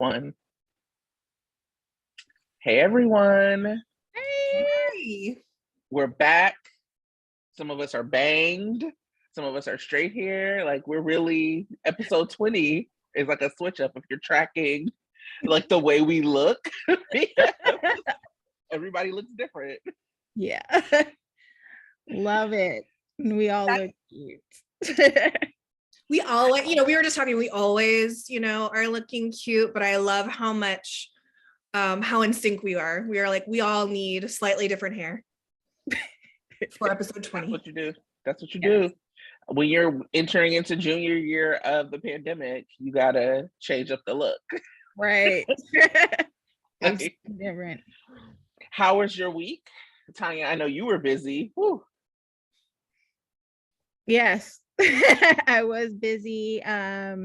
One. Hey everyone. Hey. We're back. Some of us are banged. Some of us are straight hair. Like we're really, episode 20 is like a switch up if you're tracking like the way we look. Everybody looks different. Yeah. Love it. We all look cute. We always, we were just talking, we always, are looking cute, but I love how much, how in sync we are. We are like, we all need slightly different hair for episode 20. That's what you do. That's what you do. When you're entering into junior year of the pandemic, you gotta change up the look. Right. Like, different. How was your week? Tonya, I know you were busy. Woo. Yes. I was busy. A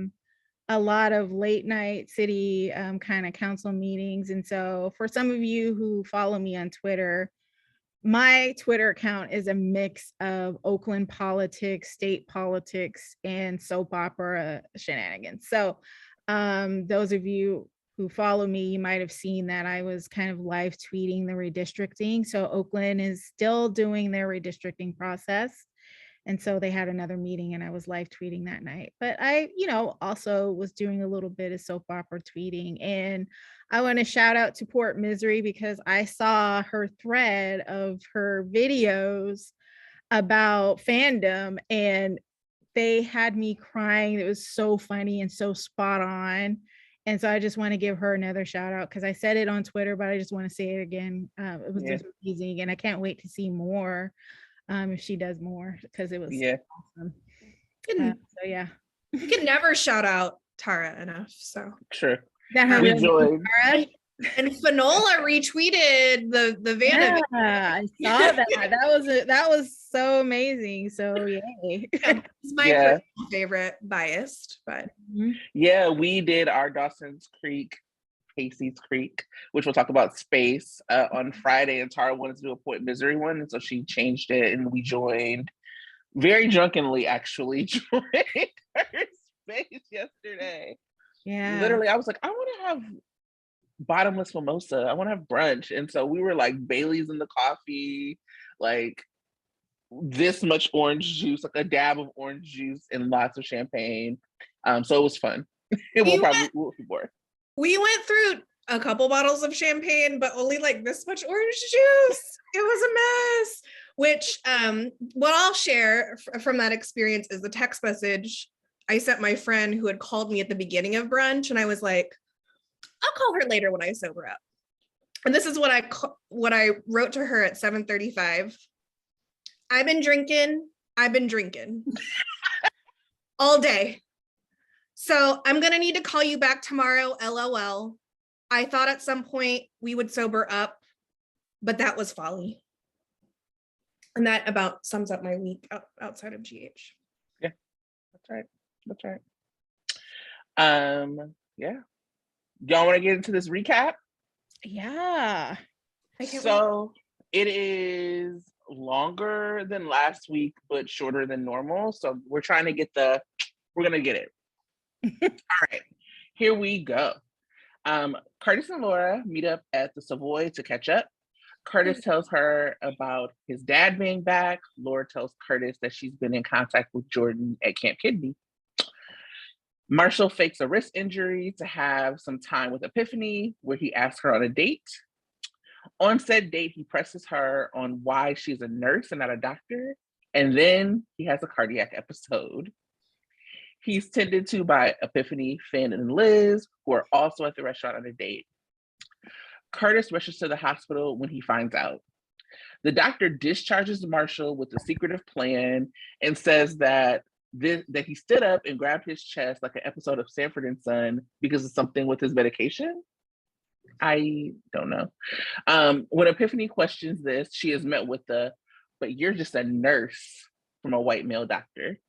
lot of late night city kind of council meetings. And so for some of you who follow me on Twitter, my Twitter account is a mix of Oakland politics, state politics, and soap opera shenanigans. So those of you who follow me, you might have seen that I was kind of live tweeting the redistricting. So Oakland is still doing their redistricting process. And so they had another meeting and I was live tweeting that night. But I, also was doing a little bit of soap opera tweeting. And I want to shout out to Port Misery because I saw her thread of her videos about fandom and they had me crying. It was so funny and so spot on. And so I just want to give her another shout out because I said it on Twitter, but I just want to say it again. It was just amazing. And I can't wait to see more. If she does more because it was awesome. So yeah, you can never shout out Tara enough. So sure, we joined. And Fanola retweeted the Vanna. I saw that. That was so amazing. So yay! It's my personal favorite, biased, but yeah, we did our Dawson's Creek. Casey's Creek, which we'll talk about space on Friday, and Tara wanted to do a Point Misery one, and so she changed it, and we joined very drunkenly, actually, joined her space yesterday. Yeah, literally, I was like, I want to have bottomless mimosa. I want to have brunch, and so we were like Bailey's in the coffee, like this much orange juice, like a dab of orange juice, and lots of champagne. So it was fun. We'll be bored. We went through a couple bottles of champagne, but only like this much orange juice. It was a mess, which what I'll share from that experience is the text message I sent my friend who had called me at the beginning of brunch. And I was like, I'll call her later when I sober up. And this is what I wrote to her at 7:35. I've been drinking all day. So I'm going to need to call you back tomorrow, LOL. I thought at some point we would sober up, but that was folly. And that about sums up my week outside of GH. Yeah, that's right. Yeah. Y'all want to get into this recap? Yeah. So it is longer than last week, but shorter than normal. So we're going to get it. All right, here we go. Curtis and Laura meet up at the Savoy to catch up. Curtis tells her about his dad being back. Laura tells Curtis that she's been in contact with Jordan at Camp Kidney. Marshall fakes a wrist injury to have some time with Epiphany, where he asks her on a date. On said date, he presses her on why she's a nurse and not a doctor, and then he has a cardiac episode. He's tended to by Epiphany, Finn, and Liz, who are also at the restaurant on a date. Curtis rushes to the hospital when he finds out. The doctor discharges Marshall with a secretive plan and says that he stood up and grabbed his chest like an episode of Sanford and Son because of something with his medication. I don't know. When Epiphany questions this, she is met with but you're just a nurse from a white male doctor.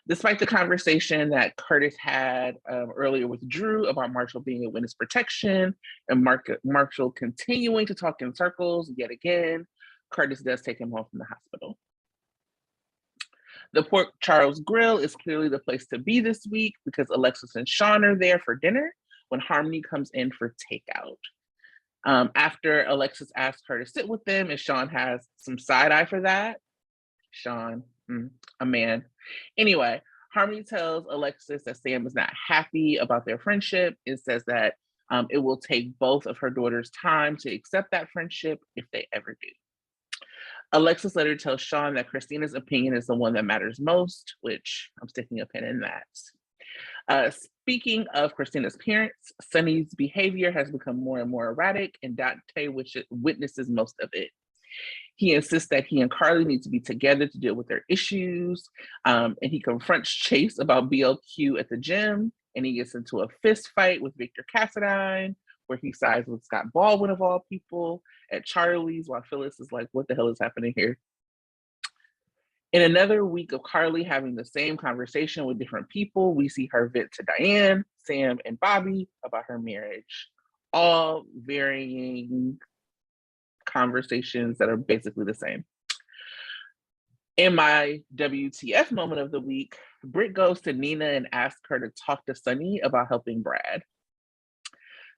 Despite the conversation that Curtis had earlier with Drew about Marshall being a witness protection and Marshall continuing to talk in circles yet again, Curtis does take him home from the hospital. The Port Charles Grill is clearly the place to be this week because Alexis and Sean are there for dinner, when Harmony comes in for takeout. After Alexis asks her to sit with them, and Sean has some side eye for that. Sean, a man. Anyway, Harmony tells Alexis that Sam is not happy about their friendship. It says that it will take both of her daughters time to accept that friendship if they ever do. Alexis later tells Sean that Christina's opinion is the one that matters most, which I'm sticking a pin in that. Speaking of Christina's parents, Sonny's behavior has become more and more erratic, and Dante witnesses most of it. He insists that he and Carly need to be together to deal with their issues, and he confronts Chase about BLQ at the gym, and he gets into a fist fight with Victor Cassadine, where he sides with Scott Baldwin of all people at Charlie's, while Phyllis is like, what the hell is happening here? In another week of Carly having the same conversation with different people, we see her vent to Diane, Sam, and Bobby about her marriage. All varying conversations that are basically the same. In my WTF moment of the week, Britt goes to Nina and asks her to talk to Sonny about helping Brad.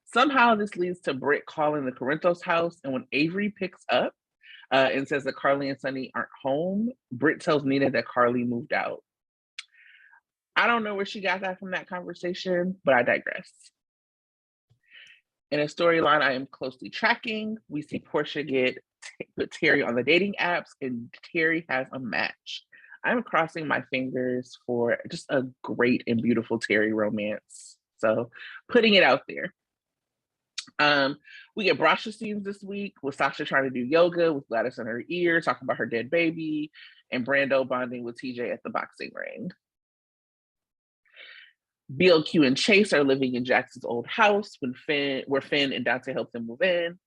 Somehow this leads to Britt calling the Corinthos house, and when Avery picks up and says that Carly and Sonny aren't home, Britt tells Nina that Carly moved out. I don't know where she got that from that conversation, but I digress. In a storyline I am closely tracking, we see Portia put Terry on the dating apps, and Terry has a match. I'm crossing my fingers for just a great and beautiful Terry romance. So putting it out there. We get brasha scenes this week with Sasha trying to do yoga with Gladys in her ear, talking about her dead baby, and Brando bonding with TJ at the boxing ring. BLQ and Chase are living in Jackson's old house where Finn and Dante help them move in.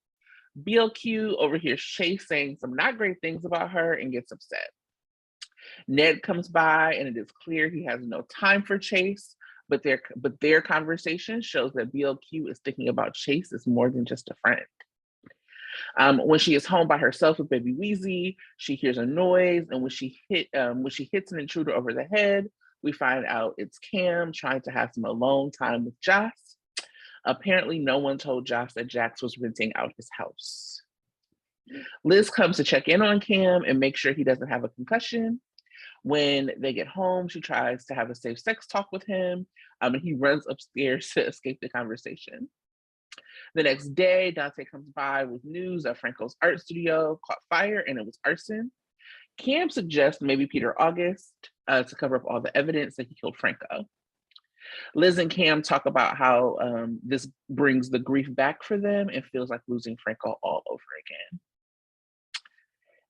BLQ overhears Chase saying some not great things about her and gets upset. Ned comes by, and it is clear he has no time for Chase, but their conversation shows that BLQ is thinking about Chase as more than just a friend. When she is home by herself with baby Weezy, she hears a noise, and when she hits an intruder over the head, we find out it's Cam trying to have some alone time with Joss. Apparently, no one told Joss that Jax was renting out his house. Liz comes to check in on Cam and make sure he doesn't have a concussion. When they get home, she tries to have a safe sex talk with him, and he runs upstairs to escape the conversation. The next day, Dante comes by with news that Franco's art studio caught fire and it was arson. Cam suggests maybe Peter August to cover up all the evidence that he killed Franco. Liz and Cam talk about how this brings the grief back for them and feels like losing Franco all over again.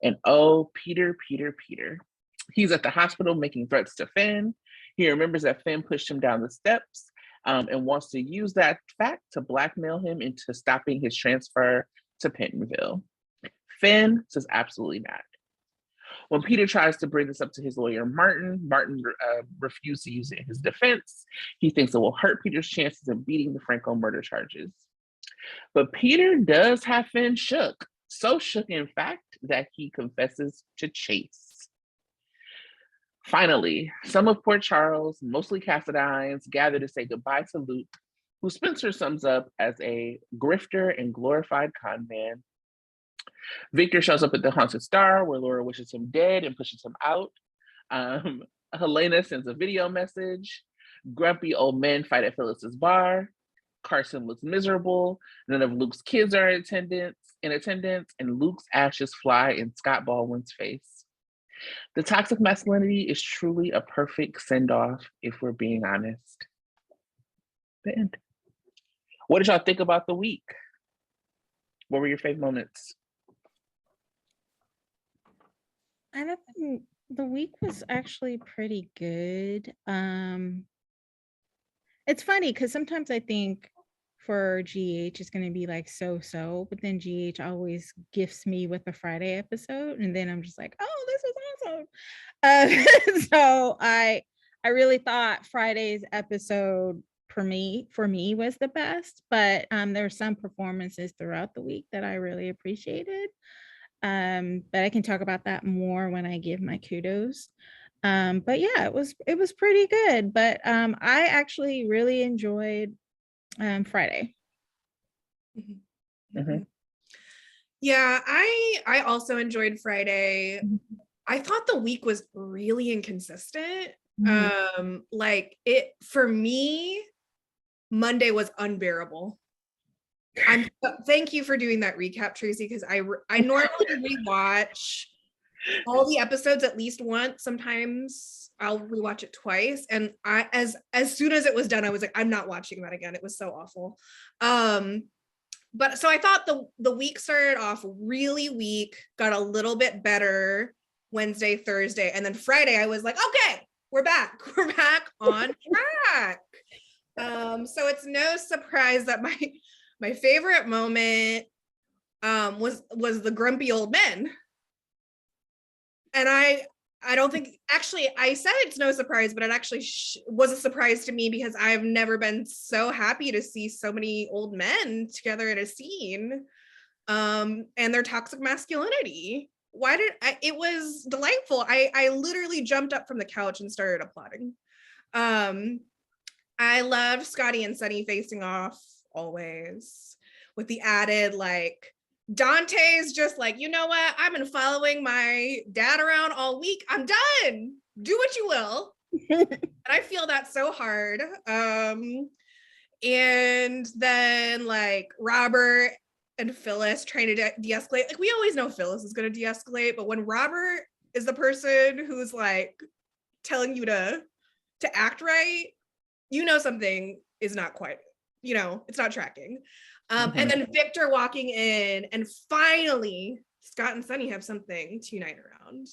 And oh, Peter. He's at the hospital making threats to Finn. He remembers that Finn pushed him down the steps and wants to use that fact to blackmail him into stopping his transfer to Pentonville. Finn says absolutely not. When Peter tries to bring this up to his lawyer, Martin refuses to use it in his defense. He thinks it will hurt Peter's chances of beating the Franco murder charges. But Peter does have Finn shook. So shook, in fact, that he confesses to Chase. Finally, some of Port Charles, mostly Cassadines, gather to say goodbye to Luke, who Spencer sums up as a grifter and glorified con man. Victor shows up at the Haunted Star, where Laura wishes him dead and pushes him out. Helena sends a video message. Grumpy old men fight at Phyllis's bar. Carson looks miserable. None of Luke's kids are in attendance, and Luke's ashes fly in Scott Baldwin's face. The toxic masculinity is truly a perfect send-off, if we're being honest. The end. What did y'all think about the week? What were your favorite moments? I think the week was actually pretty good. It's funny because sometimes I think for GH it's going to be like so, but then GH always gifts me with a Friday episode, and then I'm just like, oh, this was awesome. So I really thought Friday's episode for me was the best, but there were some performances throughout the week that I really appreciated. But I can talk about that more when I give my kudos. But yeah, it was pretty good. But I actually really enjoyed Friday. Mhm. Yeah, I also enjoyed Friday. I thought the week was really inconsistent. Like it for me, Monday was unbearable. Thank you for doing that recap, Tracey, because I normally rewatch all the episodes at least once. Sometimes I'll rewatch it twice. And I as soon as it was done, I was like, I'm not watching that again. It was so awful. But so I thought the week started off really weak, got a little bit better Wednesday, Thursday, and then Friday I was like, okay, we're back. We're back on track. So it's no surprise that my favorite moment was the grumpy old men. And I don't think, actually, I said it's no surprise, but it actually was a surprise to me because I've never been so happy to see so many old men together in a scene, and their toxic masculinity. It was delightful. I literally jumped up from the couch and started applauding. I loved Scotty and Sunny facing off always, with the added like, Dante's just like, you know what? I've been following my dad around all week. I'm done. Do what you will. And I feel that so hard. And then like Robert and Phyllis trying to de-escalate. Like we always know Phyllis is going to de-escalate, but when Robert is the person who's like telling you to act right, you know something is not quite, it's not tracking. And then Victor walking in, and finally Scott and Sunny have something to unite around.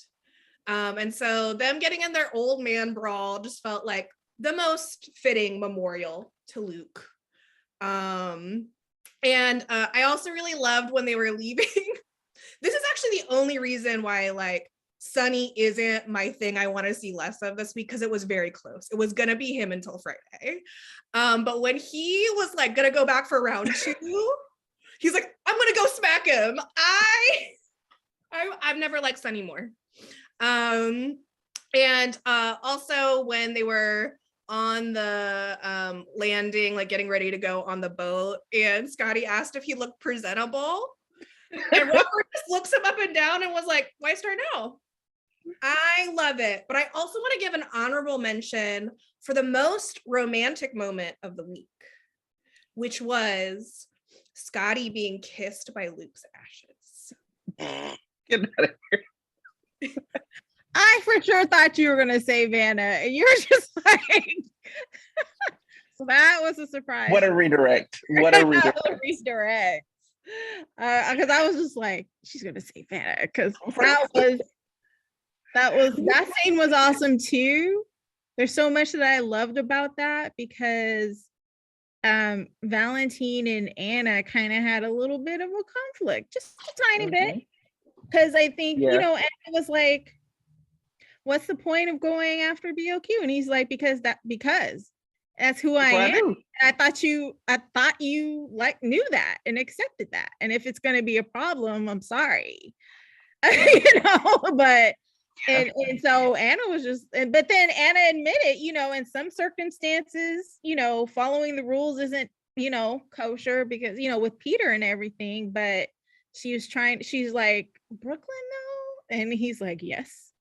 And so them getting in their old man brawl just felt like the most fitting memorial to Luke. And I also really loved when they were leaving. This is actually the only reason why like Sunny isn't my thing I want to see less of this week, because it was very close. It was gonna be him until Friday. But when he was like gonna go back for round 2, he's like, I'm gonna go smack him. I've never liked Sunny more. And also when they were on the landing, like getting ready to go on the boat, and Scotty asked if he looked presentable. And Robert just looks him up and down and was like, why start now? I love it. But I also want to give an honorable mention for the most romantic moment of the week, which was Scotty being kissed by Luke's ashes. Get out of here. I for sure thought you were going to say Vanna, and you were just like, so that was a surprise. What a redirect. What a redirect. Redirect. Because I was just like, she's going to say Vanna, because that scene was awesome too. There's so much that I loved about that, because Valentin and Anna kind of had a little bit of a conflict, just a tiny bit, because I think Anna was like, what's the point of going after BOQ? And he's like, because that's who I am. I thought you like knew that and accepted that, and if it's going to be a problem, I'm sorry. But and so Anna was just, but then Anna admitted, in some circumstances, following the rules isn't, kosher, because, with Peter and everything, but she's like, Brooklyn, no? And he's like, yes.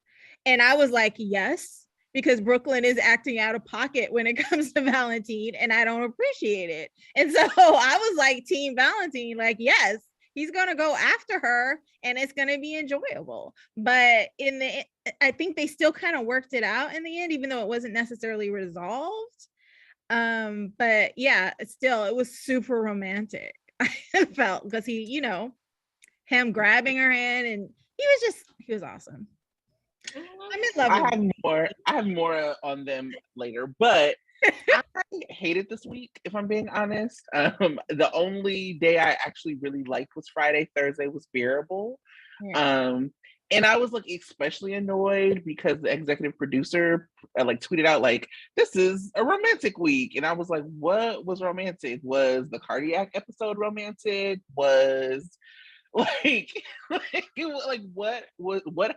And I was like, yes, because Brooklyn is acting out of pocket when it comes to Valentin, and I don't appreciate it. And so I was like, Team Valentin, like, yes, he's going to go after her and it's going to be enjoyable. But I think they still kind of worked it out in the end, even though it wasn't necessarily resolved. But yeah, still, it was super romantic. I felt, because he, him grabbing her hand, and he was awesome. I'm in love with I have more on them later, but I hated this week, if I'm being honest. The only day I actually really liked was Friday. Thursday was bearable. And I was like especially annoyed because the executive producer like tweeted out like, this is a romantic week. And I was like, what was romantic? Was the cardiac episode romantic? Was what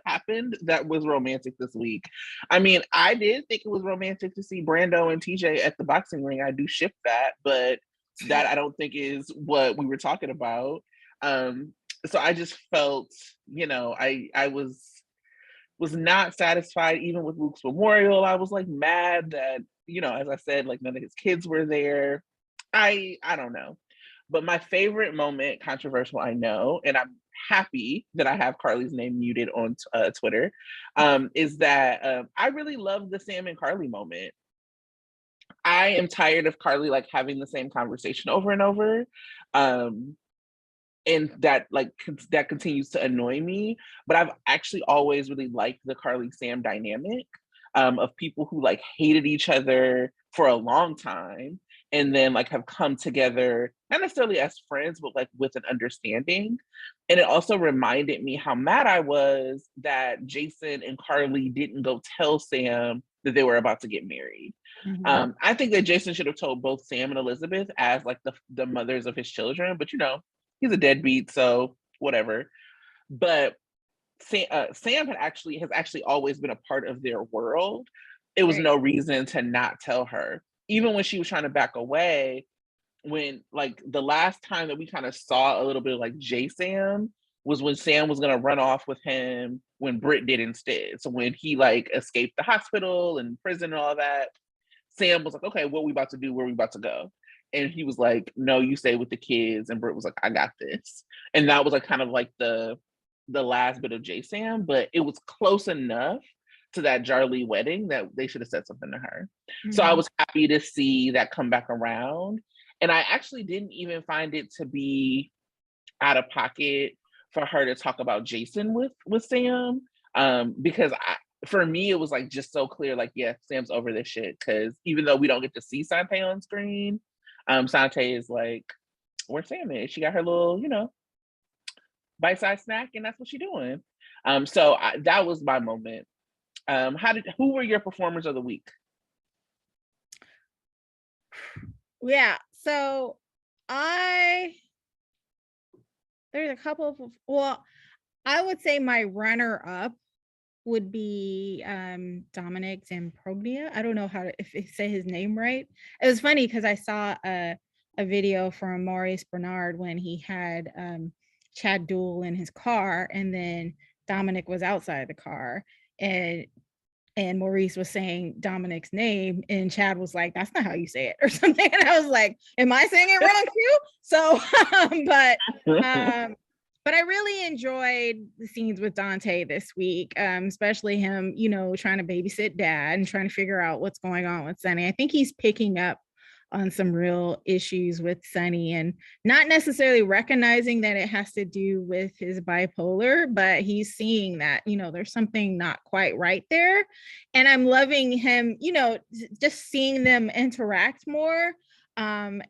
happened that was romantic this week? I mean, I did think it was romantic to see Brando and TJ at the boxing ring. I do ship that, but that I don't think is what we were talking about. So I just felt, I was not satisfied even with Luke's memorial. I was like mad that, as I said, like none of his kids were there. I don't know. But my favorite moment, controversial, I know, and I'm happy that I have Carly's name muted on Twitter, is that I really love the Sam and Carly moment. I am tired of Carly like having the same conversation over and over. And that that continues to annoy me. But I've actually always really liked the Carly Sam dynamic, of people who like hated each other for a long time and then like have come together, not necessarily as friends, but like with an understanding. And it also reminded me how mad I was that Jason and Carly didn't go tell Sam that they were about to get married. Mhm. I think that Jason should have told both Sam and Elizabeth as like the mothers of his children, but he's a deadbeat, so whatever. But Sam has actually always been a part of their world. It was Right. no reason to not tell her, even when she was trying to back away. When like the last time that we kind of saw a little bit of like Sam was when Sam was gonna run off with him when Britt did instead. So when he like escaped the hospital and prison and all that, Sam was like, okay, what are we about to do? Where are we about to go? And he was like, no, you stay with the kids. And Britt was like, I got this. And that was like kind of like the last bit of Sam, but it was close enough to that Jarly wedding that they should have said something to her. So I Mhm. was happy to see that come back around. And I actually didn't even find it to be out of pocket for her to talk about Jason with Sam. Because for me, it was like just so clear, like, yeah, Sam's over this shit. Because even though we don't get to see Sante on screen, Sante is like, where Sam is. She got her little, bite-sized snack, and that's what she's doing. So that was my moment. Who were your performers of the week? Yeah, so there's a couple of, well, I would say my runner up would be Dominic Zamproglia. I don't know if I say his name right. It was funny because I saw a video from Maurice Bernard when he had Chad Duell in his car, and then Dominic was outside the car, and Maurice was saying Dominic's name, and Chad was like, "That's not how you say it," or something. And I was like, "Am I saying it wrong too?" So, but I really enjoyed the scenes with Dante this week, especially him, trying to babysit dad and trying to figure out what's going on with Sonny. I think he's picking up on some real issues with Sonny and not necessarily recognizing that it has to do with his bipolar, but he's seeing that, there's something not quite right there. And I'm loving him, just seeing them interact more. And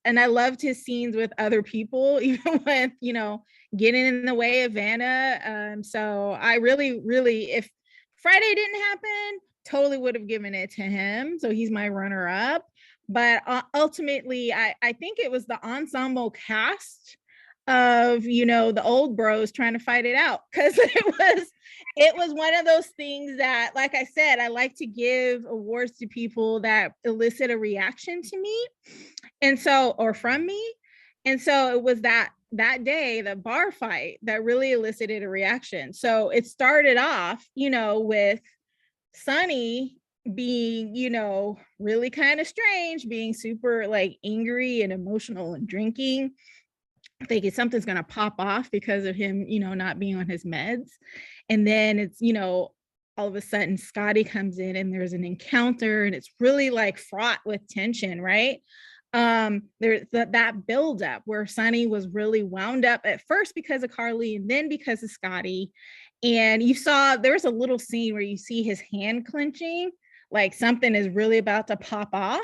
I loved his scenes with other people, even with, getting in the way of Vanna. So I really, if Friday didn't happen, totally would have given it to him. So he's my runner up. But ultimately, I think it was the ensemble cast of, the old bros trying to fight it out, because it was one of those things that, like I said, I like to give awards to people that elicit a reaction to me, and so, or from me. And so it was that day, the bar fight, that really elicited a reaction. So it started off, with Sonny being, really kind of strange, being super like angry and emotional and drinking, thinking something's going to pop off because of him, not being on his meds. And then it's, all of a sudden Scotty comes in and there's an encounter, and it's really like fraught with tension, right? There's that buildup where Sonny was really wound up at first because of Carly and then because of Scotty. And you saw there's a little scene where you see his hand clenching, like something is really about to pop off.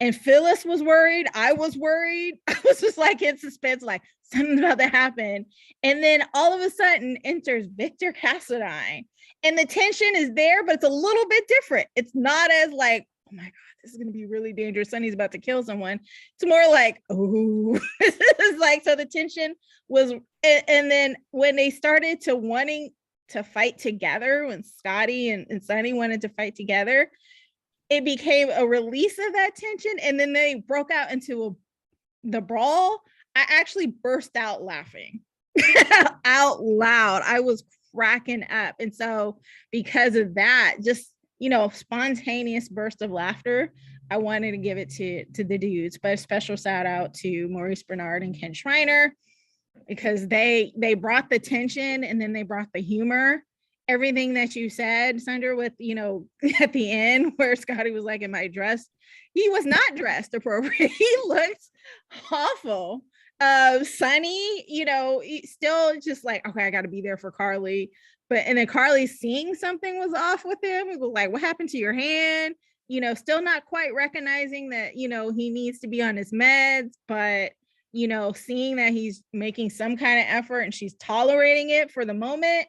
And Phyllis was worried. I was worried. I was just like in suspense, like something's about to happen. And then all of a sudden enters Victor Cassadine. And the tension is there, but it's a little bit different. It's not as like, oh my God, this is going to be really dangerous. Sonny's about to kill someone. It's more like, oh, this is like, so the tension was, and then when they started to wanting to fight together, when Scotty and Sonny wanted to fight together, it became a release of that tension. And then they broke out into the brawl, I actually burst out laughing out loud. I was cracking up. And so because of that, just, spontaneous burst of laughter, I wanted to give it to the dudes. But a special shout out to Maurice Bernard and Ken Schreiner, because they brought the tension and then they brought the humor. Everything that you said, Sandra, with, at the end where Scotty was like, am I dressed? He was not dressed appropriate. He looked awful. Sonny, still just like, okay, I got to be there for Carly. And then Carly seeing something was off with him. It was like, what happened to your hand? Still not quite recognizing that, he needs to be on his meds, but, seeing that he's making some kind of effort and she's tolerating it for the moment.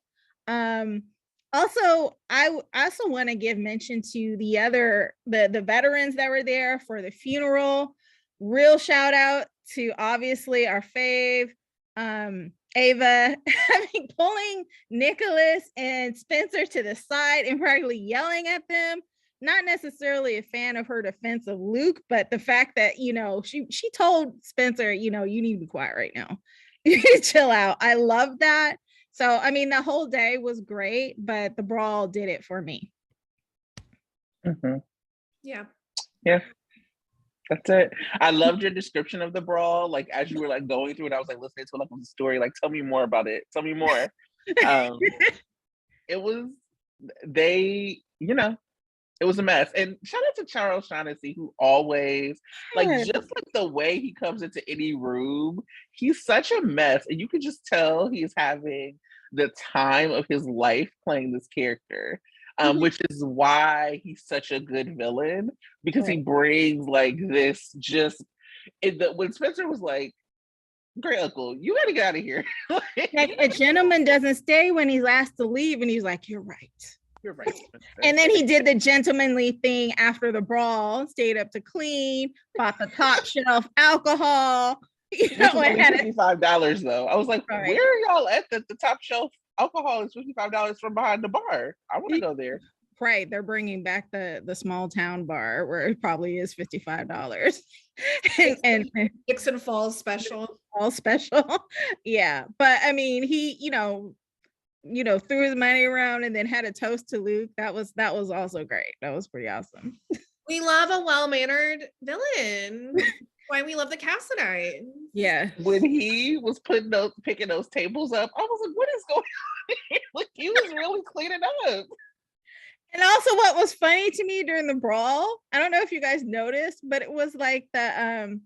Also, I also want to give mention to the veterans that were there for the funeral. Real shout out to obviously our fave, Ava, pulling Nicholas and Spencer to the side and practically yelling at them. Not necessarily a fan of her defense of Luke, but the fact that, she told Spencer, you need to be quiet right now. You need to chill out. I love that. So, the whole day was great, but the brawl did it for me. Mm-hmm. Yeah. That's it. I loved your description of the brawl. Like, as you were like going through it, I was like listening to it like a story. Like, tell me more about it. Tell me more. It was, it was a mess. And shout out to Charles Shaughnessy, who always, just like the way he comes into any room, he's such a mess. And you can just tell he's having the time of his life playing this character, which is why he's such a good villain, because he brings like this when Spencer was like, great uncle, you gotta get out of here. Like, a gentleman doesn't stay when he's asked to leave, and he's like, you're right. You're right. And then he did the gentlemanly thing after the brawl, stayed up to clean, bought the top shelf alcohol. Which was only $55 though. I was like, where are y'all at that the top shelf alcohol is $55 from behind the bar? I want to go there. Right. They're bringing back the small town bar where it probably is $55. and Dixon Falls special. All special. Yeah. But he, threw his money around and then had a toast to Luke. That was also great. That was pretty awesome. We love a well-mannered villain. Why we love the Cassadine. Yeah. When he was picking those tables up, I was like, what is going on here? Like, he was really cleaning up. And also what was funny to me during the brawl, I don't know if you guys noticed, but it was like the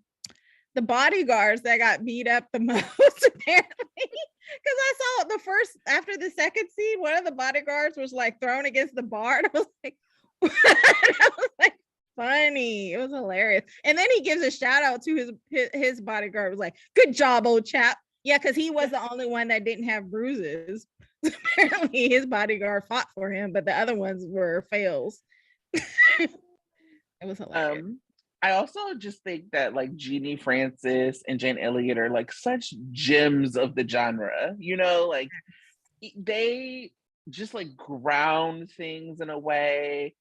bodyguards that got beat up the most, apparently. Because I saw after the second scene, one of the bodyguards was like thrown against the bar. And I was like, I was like, funny. It was hilarious. And then he gives a shout out to his bodyguard. Was like, good job, old chap. Yeah, because he was the only one that didn't have bruises. Apparently his bodyguard fought for him, but the other ones were fails. It was hilarious. I also just think that like Jeannie Francis and Jane Elliott are like such gems of the genre, like they just like ground things in a way.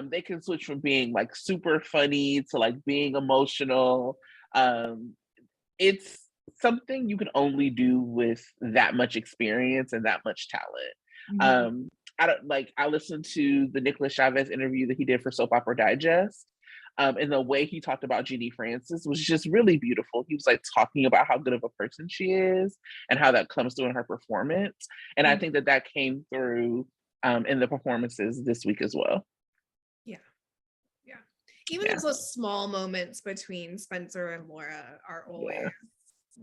They can switch from being like super funny to like being emotional. It's something you can only do with that much experience and that much talent. I listened to the Nicholas Chavez interview that he did for Soap Opera Digest. And the way he talked about Jeannie Francis was just really beautiful. He was like talking about how good of a person she is and how that comes through in her performance. And I think that came through in the performances this week as well. Even those small moments between Spencer and Laura are always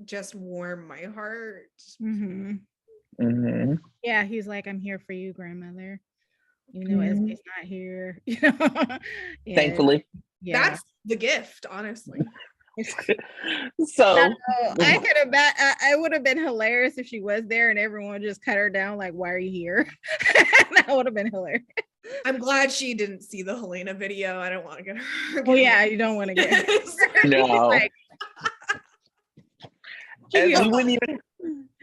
just warm my heart. Yeah, he's like, I'm here for you, grandmother. Even though Esme's not here. Thankfully. Yeah. That's the gift, honestly. So I could have I would have been hilarious if she was there and everyone just cut her down like, why are you here? That would have been hilarious. I'm glad she didn't see the Helena video. I don't want to get her. Well, yeah, you don't want to get her. No. Like, we wouldn't even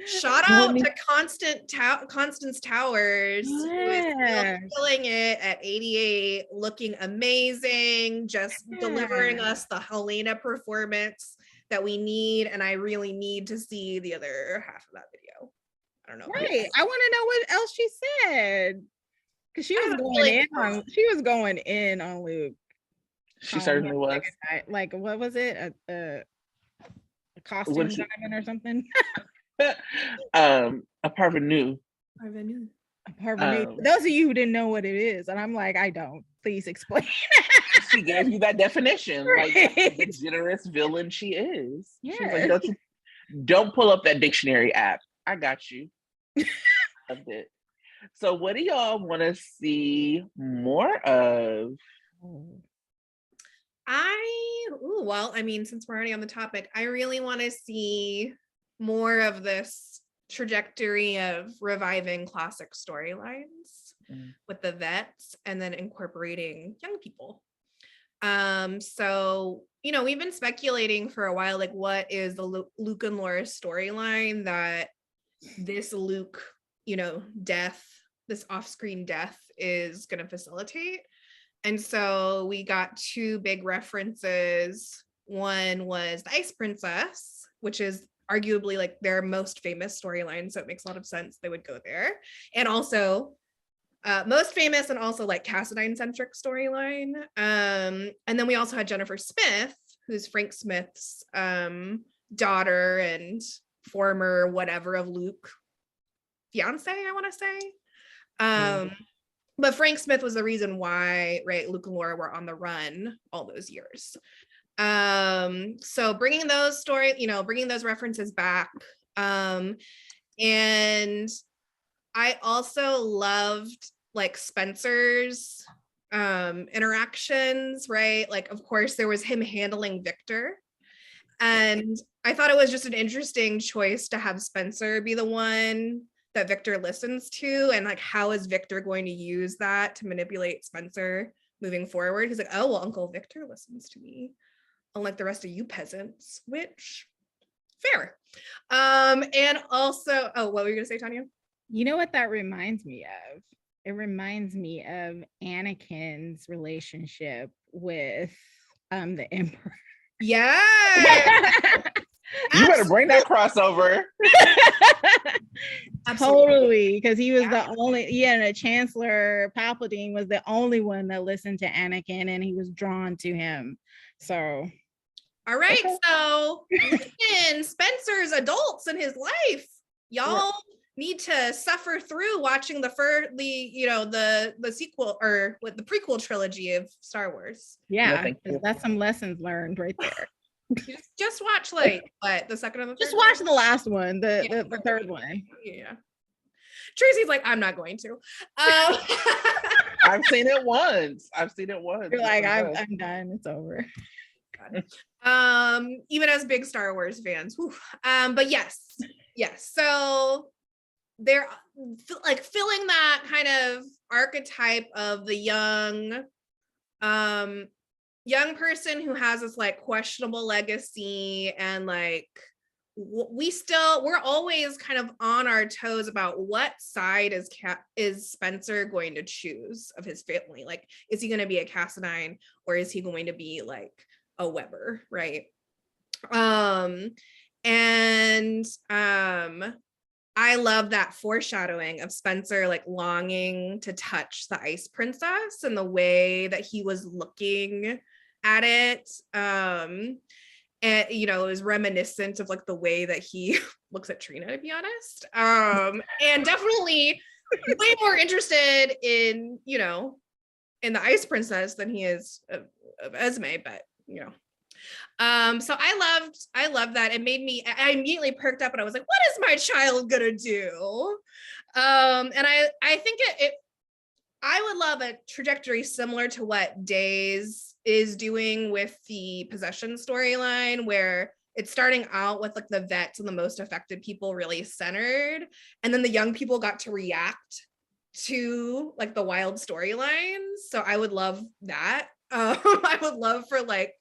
shout out to Constance Towers, who is still killing it at 88, looking amazing, just delivering us the Helena performance that we need, and I really need to see the other half of that video. I don't know. Right. I want to know what else she said. Because she was going in on Luke. She certainly was. Like, what was it? A costume diamond or something? A parvenu. For those of you who didn't know what it is, and I'm like, I don't. Please explain. She gave you that definition, right. Like the generous villain she is. Yeah. She was like, don't pull up that dictionary app. I got you. Loved it. So, what do y'all want to see more of? Well, I mean, since we're already on the topic, I really want to see more of this trajectory of reviving classic storylines with the vets and then incorporating young people. So, you know, we've been speculating for a while, like, what is the Luke and Laura storyline that this Luke, you know, death, this off-screen death is going to facilitate. And so we got two big references. One was the Ice Princess, which is arguably like their most famous storyline. So it makes a lot of sense they would go there. And also most famous and also like Cassadine-centric storyline. And then we also had Jennifer Smith, who's Frank Smith's daughter and former whatever of Luke, fiance, I want to say. But Frank Smith was the reason why, right, Luke and Laura were on the run all those years. So bringing those bringing those references back. And I also loved like Spencer's interactions, right? Like, of course, there was him handling Victor. And I thought it was just an interesting choice to have Spencer be the one that Victor listens to, and like, how is Victor going to use that to manipulate Spencer moving forward? He's like, oh, well, Uncle Victor listens to me, unlike the rest of you peasants, which fair. And also, what were you gonna say, Tonya? You know what that reminds me of? It reminds me of Anakin's relationship with the Emperor. Yeah. You better bring that crossover. Totally, because he was the only, and the Chancellor Palpatine was the only one that listened to Anakin, and he was drawn to him. So, all right, so listen, Spencer's adults in his life, y'all need to suffer through watching the sequel or with the prequel trilogy of Star Wars. Yeah, that's some lessons learned right there. Just watch like the second and the third. Just watch the last one, the third one. Yeah. Tracy's like, I'm not going to. I've seen it once. You're like, I'm done. It's over. Even as big Star Wars fans. But yes. So they're like filling that kind of archetype of the young person who has this like questionable legacy, and like we're always kind of on our toes about what side is Spencer going to choose of his family. Like, is he going to be a Cassadine, or is he going to be like a Weber, right? I love that foreshadowing of Spencer like longing to touch the Ice Princess and the way that he was looking at it. And you know, it was reminiscent of like the way that he looks at Trina, to be honest. And definitely way more interested in, you know, in the Ice Princess than he is of Esme, but you know. So I loved that. It made me, I immediately perked up and I was like, what is my child gonna do? And I think I would love a trajectory similar to what Days is doing with the possession storyline, where it's starting out with like the vets and the most affected people really centered, and then the young people got to react to like the wild storylines. So I would love that. I would love for like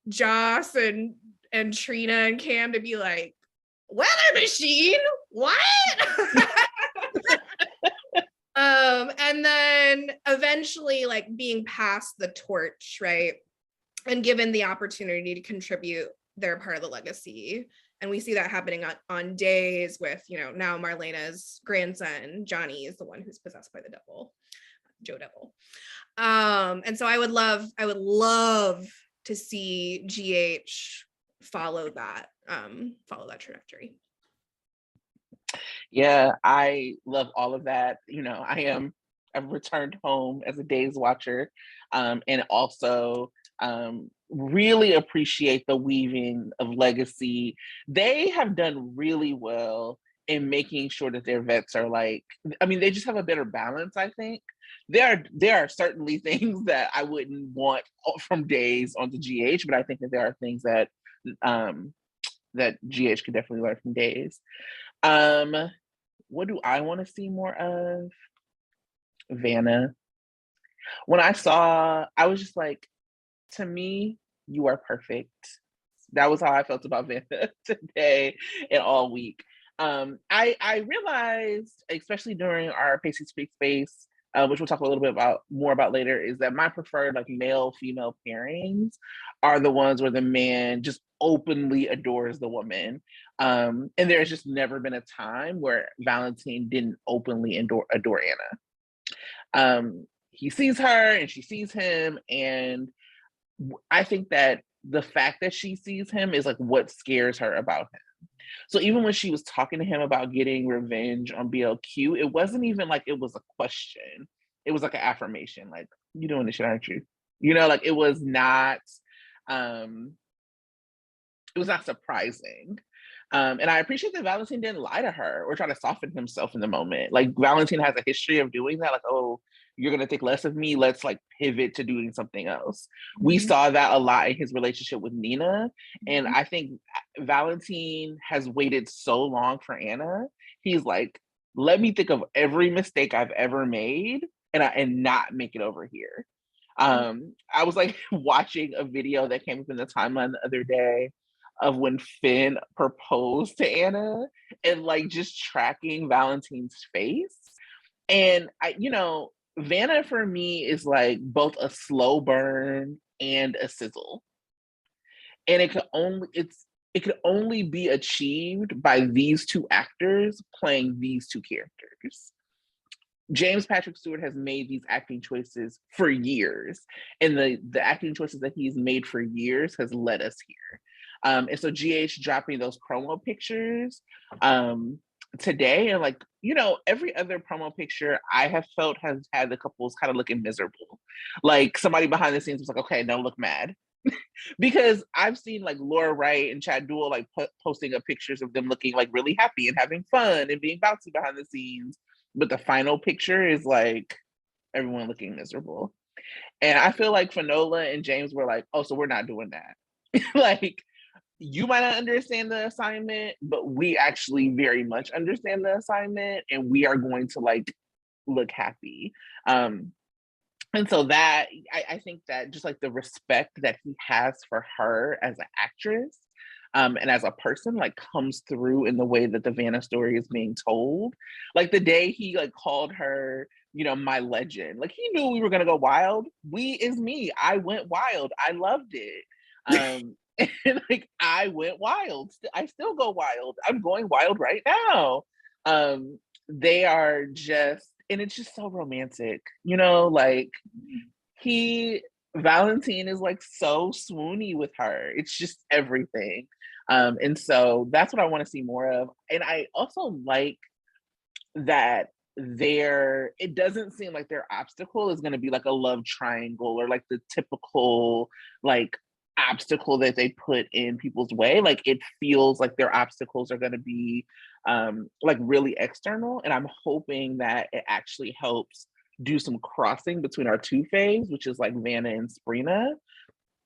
Joss and Trina and Cam to be like, weather machine, what? And then eventually like being passed the torch, right? And given the opportunity to contribute they're part of the legacy. And we see that happening on days with, you know, now Marlena's grandson, Johnny, is the one who's possessed by the devil, Joe Devil. And so I would love to see GH follow that trajectory. Yeah, I love all of that. You know, I've returned home as a Days watcher, and also really appreciate the weaving of legacy. They have done really well in making sure that their vets are like, I mean, they just have a better balance, I think. There are certainly things that I wouldn't want from Days onto GH, but I think that there are things that that GH could definitely learn from Days. What do I want to see more of? Vanna. When I saw, I was just like, to me, you are perfect. That was how I felt about Vanna today and all week. I realized, especially during our Pacey Speak space, which we'll talk a little bit more about later, is that my preferred like male-female pairings are the ones where the man just openly adores the woman. And there's just never been a time where Valentin didn't openly adore Anna. He sees her and she sees him, and I think that the fact that she sees him is like what scares her about him. So even when she was talking to him about getting revenge on BLQ, it wasn't even like it was a question. It was like an affirmation, like, you doing this shit, aren't you? You know, like it was not surprising. And I appreciate that Valentin didn't lie to her or try to soften himself in the moment. Like Valentin has a history of doing that. Like, oh, you're going to think less of me. Let's like pivot to doing something else. Mm-hmm. We saw that a lot in his relationship with Nina. And I think Valentin has waited so long for Anna. He's like, let me think of every mistake I've ever made and not make it over here. I was like watching a video that came up in the timeline the other day of when Finn proposed to Anna and like just tracking Valentin's face. And Vanna for me is like both a slow burn and a sizzle. And it could only be achieved by these two actors playing these two characters. James Patrick Stewart has made these acting choices for years, and the acting choices that he's made for years has led us here. And so GH dropping those promo pictures today, and like, every other promo picture I have felt has had the couples kind of looking miserable. Like somebody behind the scenes was like, okay, don't look mad. Because I've seen like Laura Wright and Chad Duell like posting up pictures of them looking like really happy and having fun and being bouncy behind the scenes. But the final picture is like everyone looking miserable. And I feel like Finola and James were like, oh, so we're not doing that. Like, you might not understand the assignment, but we actually very much understand the assignment, and we are going to like look happy. And so that I think that just like the respect that he has for her as an actress and as a person like comes through in the way that the Vanna story is being told. Like the day he like called her, my legend, like he knew we were gonna go wild. We is me. I went wild. I loved it. And like I went wild. I still go wild. I'm going wild right now. They are just, and it's just so romantic, like Valentin is like so swoony with her. It's just everything. And so that's what I want to see more of. And I also like that it doesn't seem like their obstacle is going to be like a love triangle or like the typical like obstacle that they put in people's way. Like it feels like their obstacles are going to be like really external, and I'm hoping that it actually helps do some crossing between our two faves, which is like Vanna and Sprina.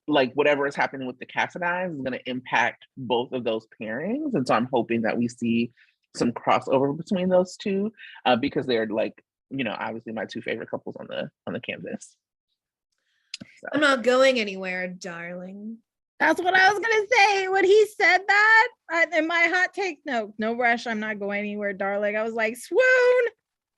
Like whatever is happening with the Cassadines is going to impact both of those pairings, and so I'm hoping that we see some crossover between those two because they're like obviously my two favorite couples on the canvas. So. I'm not going anywhere, darling. That's what I was gonna say when he said that. In my hot take, no rush. I'm not going anywhere, darling. I was like, swoon.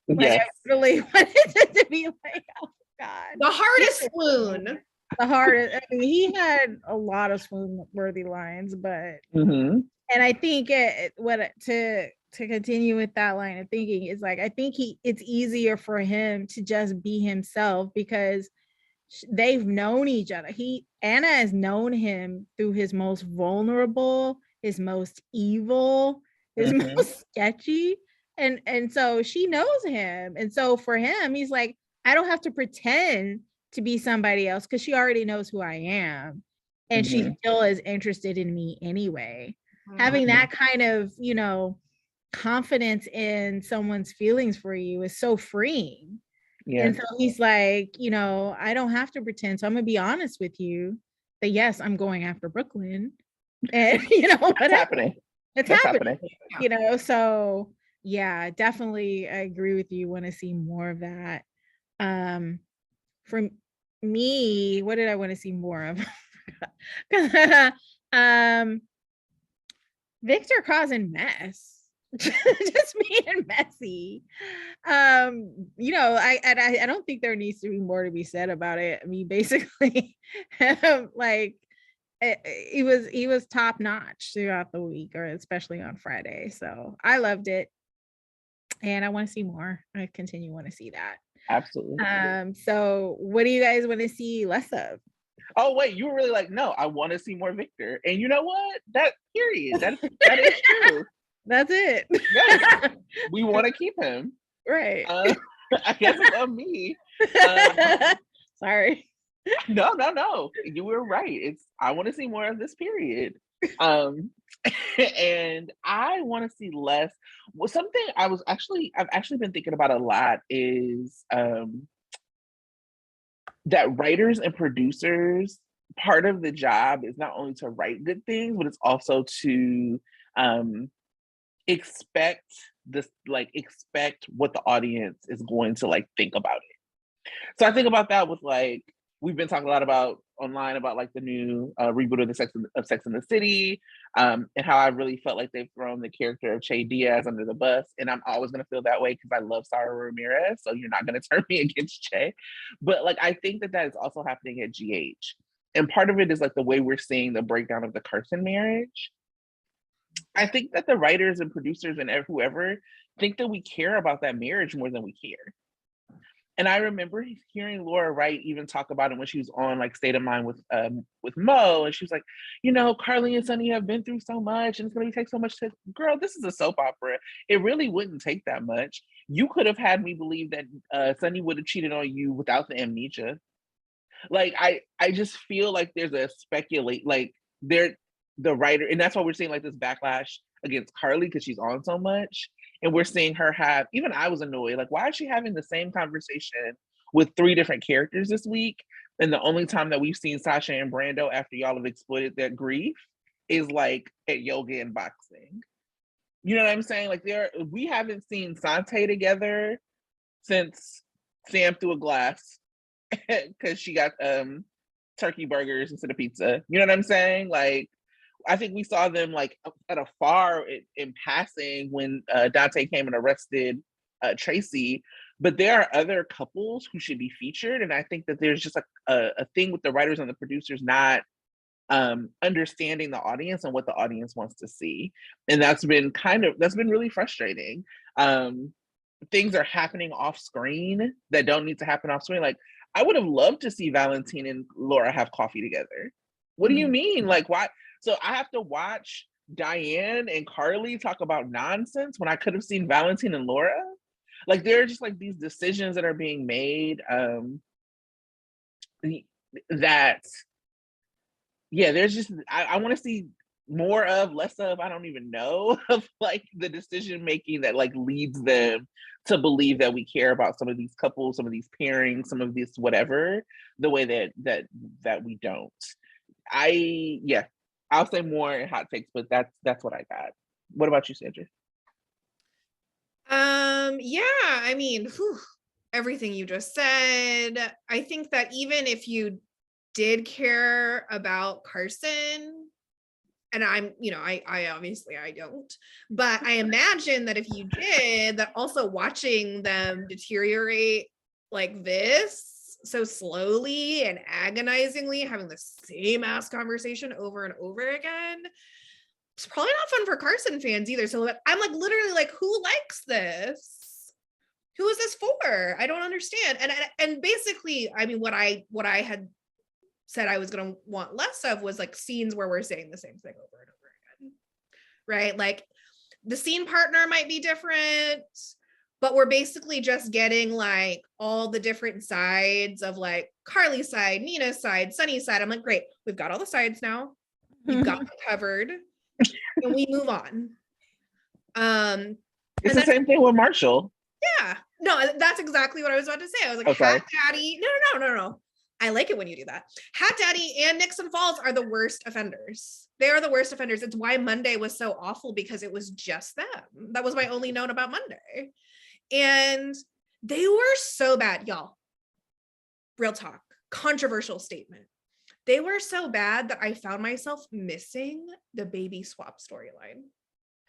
Like, yes. I really wanted it to be like, oh God. The hardest swoon. the hardest. I mean, he had a lot of swoon-worthy lines, but Mhm. and I think to continue with that line of thinking is like I think it's easier for him to just be himself because they've known each other. Anna has known him through his most vulnerable, his most evil, his Mhm. most sketchy, and so she knows him, and so for him, he's like, I don't have to pretend to be somebody else because she already knows who I am, and she Mhm. still is interested in me anyway. Having Mhm. that kind of confidence in someone's feelings for you is so freeing. Yeah. And so he's like, I don't have to pretend. So I'm gonna be honest with you that yes, I'm going after Brooklyn. And That's whatever. happening. It's That's happening. happening. So yeah, definitely I agree with you. Want to see more of that. For me, what did I want to see more of? um Victor causing mess. Just being messy. I don't think there needs to be more to be said about it. I mean, basically, like he was top notch throughout the week, or especially on Friday. So I loved it, and I want to see more. I continue want to see that. Absolutely. So what do you guys want to see less of? Oh wait, you were really like, no, I want to see more Victor. And you know what? That period. That is true. That's it. Yes, we want to keep him. Right. I guess it's on me. Sorry. No. You were right. I want to see more of this period. And I want to see less. Well, something I've actually been thinking about a lot is that writers and producers, part of the job is not only to write good things, but it's also to expect expect what the audience is going to think about it. So I think about that with we've been talking a lot about online about the new reboot of Sex and the City, and how I really felt like they've thrown the character of Che Diaz under the bus, and I'm always gonna feel that way because I love Sarah Ramirez, so you're not gonna turn me against Che. But I think that is also happening at GH, and part of it is the way we're seeing the breakdown of the Carson marriage. I think that the writers and producers and whoever think that we care about that marriage more than we care. And I remember hearing Laura Wright even talk about it when she was on State of Mind with Mo, and she was like, Carly and Sonny have been through so much, and it's gonna take so much to. Girl, this is a soap opera. It really wouldn't take that much. You could have had me believe that Sonny would have cheated on you without the amnesia. I just feel like there's a the writer, and that's why we're seeing this backlash against Carly because she's on so much. And we're seeing her have, even I was annoyed, why is she having the same conversation with 3 different characters this week? And the only time that we've seen Sasha and Brando after y'all have exploited their grief is at yoga and boxing. You know what I'm saying? We haven't seen Sante together since Sam threw a glass because she got turkey burgers instead of pizza. You know what I'm saying? I think we saw them at a far in passing when Dante came and arrested Tracey, but there are other couples who should be featured, and I think that there's just a thing with the writers and the producers not understanding the audience and what the audience wants to see, and that's been really frustrating. Things are happening off screen that don't need to happen off screen. I would have loved to see Valentin and Laura have coffee together. What do you mean? Why? So I have to watch Diane and Carly talk about nonsense when I could have seen Valentin and Laura? There are just these decisions that are being made that, yeah, there's just, I want to see more of, less of, I don't even know, of the decision making that leads them to believe that we care about some of these couples, some of these pairings, some of this whatever, the way that we don't. I'll say more in hot takes, but that's what I got. What about you, Sandra? I mean, everything you just said. I think that even if you did care about Carson, and I obviously I don't, but I imagine that if you did, that also watching them deteriorate like this so slowly and agonizingly, having the same ass conversation over and over again. It's probably not fun for Carson fans either. So I'm like literally like, who likes this? Who is this for? I don't understand. And basically, I mean, what I had said I was going to want less of was like scenes where we're saying the same thing over and over again, right? Like the scene partner might be different, but we're basically just getting like all the different sides of like Carly's side, Nina's side, Sunny's side. I'm like, great, we've got all the sides now. We've got them covered, and we move on. It's the same thing with Marshall. Yeah, no, that's exactly what I was about to say. I was like, Hat Daddy. No. I like it when you do that. Hat Daddy and Nixon Falls are the worst offenders. They are the worst offenders. It's why Monday was so awful, because it was just them. That was my only note about Monday. And they were so bad, y'all. Real talk, controversial statement. They were so bad that I found myself missing the baby swap storyline.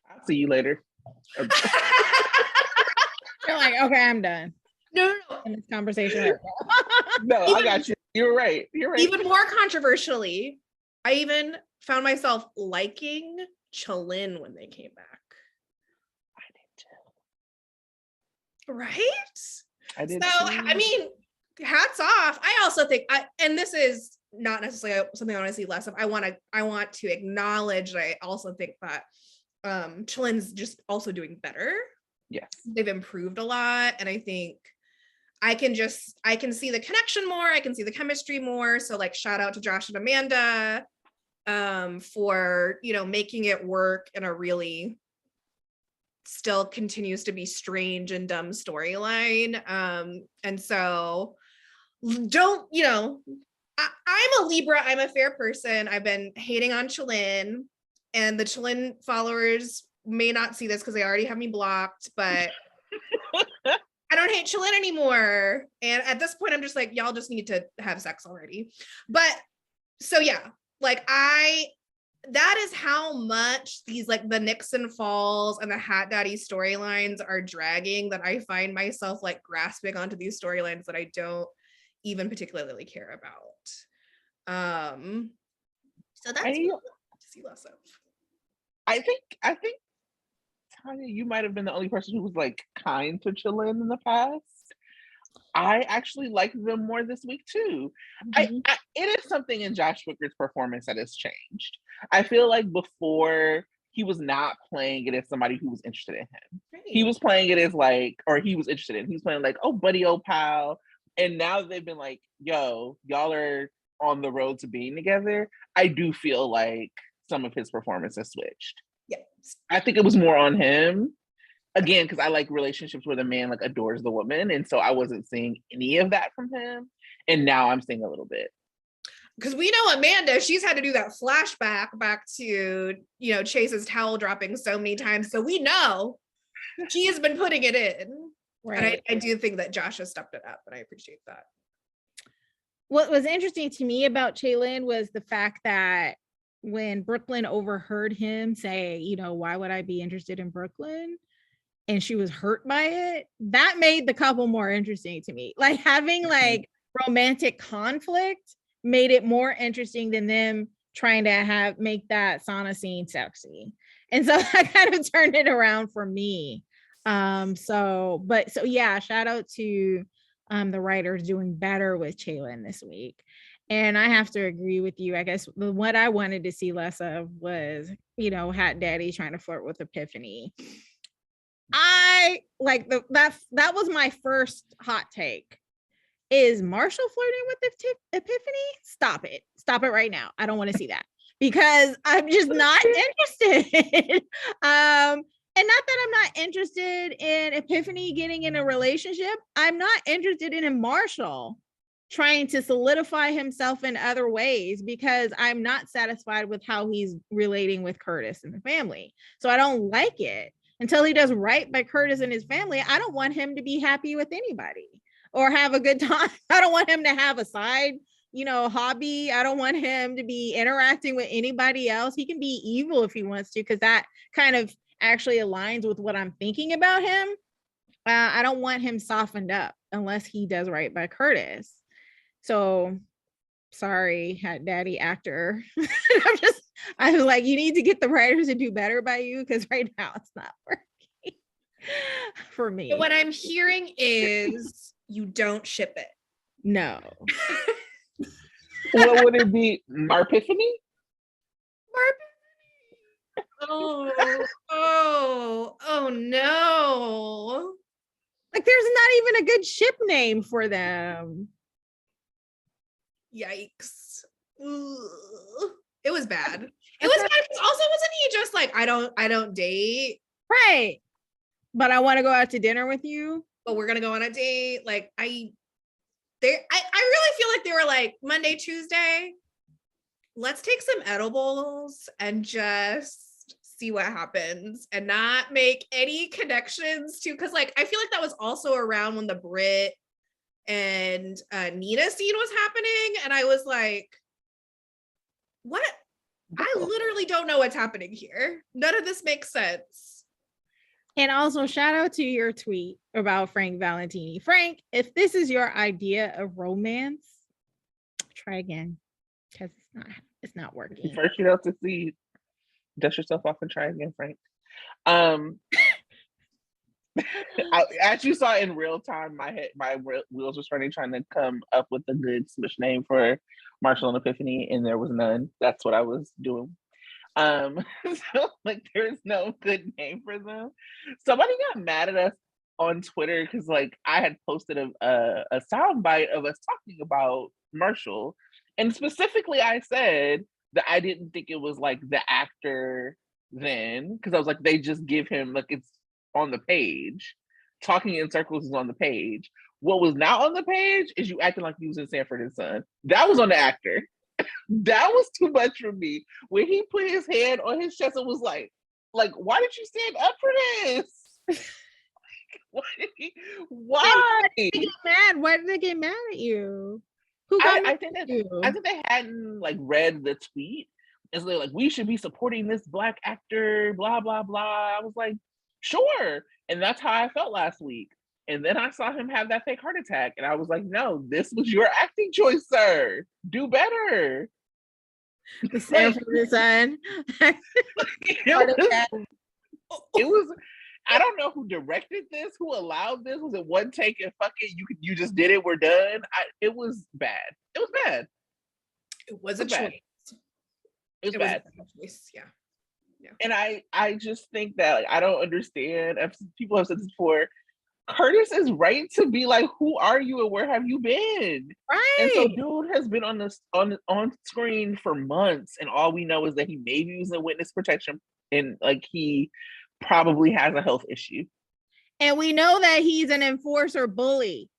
I'll see you later. You're like, okay, I'm done. No. In this conversation. No, I got you. You're right. Even more controversially, I even found myself liking Chalin when they came back. I did too. Right? I did too. I mean, hats off. I also think, and this is not necessarily something I want to see less of. I want to acknowledge that I also think that Chalin's just also doing better. Yes. They've improved a lot. And I think I can see the connection more. I can see the chemistry more. So like shout out to Josh and Amanda for, making it work in a really still continues to be strange and dumb storyline. And so don't, I'm a Libra. I'm a fair person. I've been hating on Chalin, and the Chalin followers may not see this because they already have me blocked, but I don't hate Chalin anymore. And at this point, I'm just like, y'all just need to have sex already. But so yeah, like that is how much these like the Nixon Falls and the Hat Daddy storylines are dragging, that I find myself like grasping onto these storylines that I don't even particularly care about. So that's what I want to see less of. I think Tonya, you might have been the only person who was like kind to Chalin in the past. I actually liked them more this week too. Mm-hmm. It is something in Josh Wicker's performance that has changed. I feel like before he was not playing it as somebody who was interested in him. Right. He was playing it as like, or he was interested in. He was playing like, oh, buddy, old pal. And now they've been like, yo, y'all are on the road to being together. I do feel like some of his performance has switched. Yes. I think it was more on him. Again, because I like relationships where the man like adores the woman. And so I wasn't seeing any of that from him. And now I'm seeing a little bit. Because we know Amanda, she's had to do that flashback back to, Chase's towel dropping so many times. So we know she has been putting it in. Right. And I do think that Josh has stepped it up, and I appreciate that. What was interesting to me about Chalin was the fact that when Brooklyn overheard him say, why would I be interested in Brooklyn? And she was hurt by it. That made the couple more interesting to me. Like having like romantic conflict made it more interesting than them trying to make that sauna scene sexy. And so that kind of turned it around for me. So yeah, shout out to the writers doing better with Chalin this week. And I have to agree with you. I guess what I wanted to see less of was, Hat Daddy trying to flirt with Epiphany. I like that was my first hot take. Is Marshall flirting with Epiphany? Stop it right now. I don't want to see that, because I'm just not interested. And not that I'm not interested in Epiphany getting in a relationship. I'm not interested in Marshall trying to solidify himself in other ways, because I'm not satisfied with how he's relating with Curtis and the family. So I don't like it. Until he does right by Curtis and his family, I don't want him to be happy with anybody or have a good time. I don't want him to have a side, hobby. I don't want him to be interacting with anybody else. He can be evil if he wants to, because that kind of actually aligns with what I'm thinking about him. I don't want him softened up unless he does right by Curtis. So sorry, daddy actor. I was like, you need to get the writers to do better by you, because right now it's not working for me. What I'm hearing is you don't ship it. No. What would it be? Marpiphany? Oh no. Like, there's not even a good ship name for them. Yikes. Ugh. It was bad. It was bad because also wasn't he just like, I don't date. Right. But I want to go out to dinner with you. But we're gonna go on a date. Like I really feel like they were like, Monday, Tuesday, let's take some edibles and just see what happens and not make any connections to, because like I feel like that was also around when the Brit and Nina scene was happening, and I was like, what? I literally don't know what's happening here. None of this makes sense. And also, shout out to your tweet about Frank Valentini. Frank, if this is your idea of romance, try again, because it's not working. First, you have to see, dust yourself off and try again, Frank. As you saw in real time, my wheels were turning trying to come up with a good Smish name for Marshall and Epiphany, and there was none. That's what I was doing. So like there's no good name for them. Somebody got mad at us on Twitter because like I had posted a soundbite of us talking about Marshall, and specifically I said that I didn't think it was like the actor then, because I was like, they just give him like, it's on the page. Talking in circles is on the page. What was not on the page is you acting like you was in Sanford and Son. That was on the actor. That was too much for me. When he put his hand on his chest and was like, why did you stand up for this? Why? They get mad. Why did they get mad at you? Who got I think they hadn't like read the tweet. And so they're like, we should be supporting this Black actor, blah, blah, blah. I was like, sure. And that's how I felt last week. And then I saw him have that fake heart attack. And I was like, no, this was your acting choice, sir. Do better. The Sanford and Son. It was, I don't know who directed this, who allowed this. Was it one take and fuck it, you just did it, we're done? It was bad. It was bad. It was a choice. It was bad. Yeah. And I just think that like, I don't understand. People have said this before. Curtis is right to be like, who are you and where have you been? Right. And so dude has been on screen for months, and all we know is that he maybe was in witness protection and like he probably has a health issue. And we know that he's an enforcer bully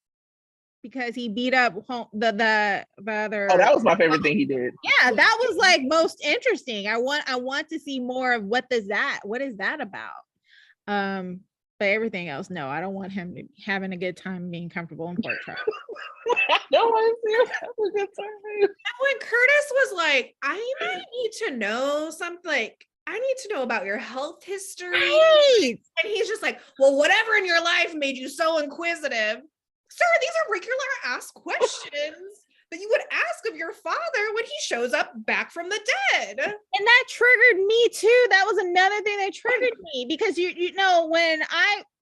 because he beat up the other. Oh, that was my favorite thing he did. Yeah, that was like most interesting. I want to see more of what is that about. But everything else, no, I don't want him having a good time being comfortable in pork chop. I don't want to see him have a good time. When Curtis was like, I might need to know something, like, I need to know about your health history. Right. And he's just like, well, whatever in your life made you so inquisitive. Sir, these are regular ass questions that you would ask of your father when he shows up back from the dead. And that triggered me too. That was another thing that triggered me, because you know, when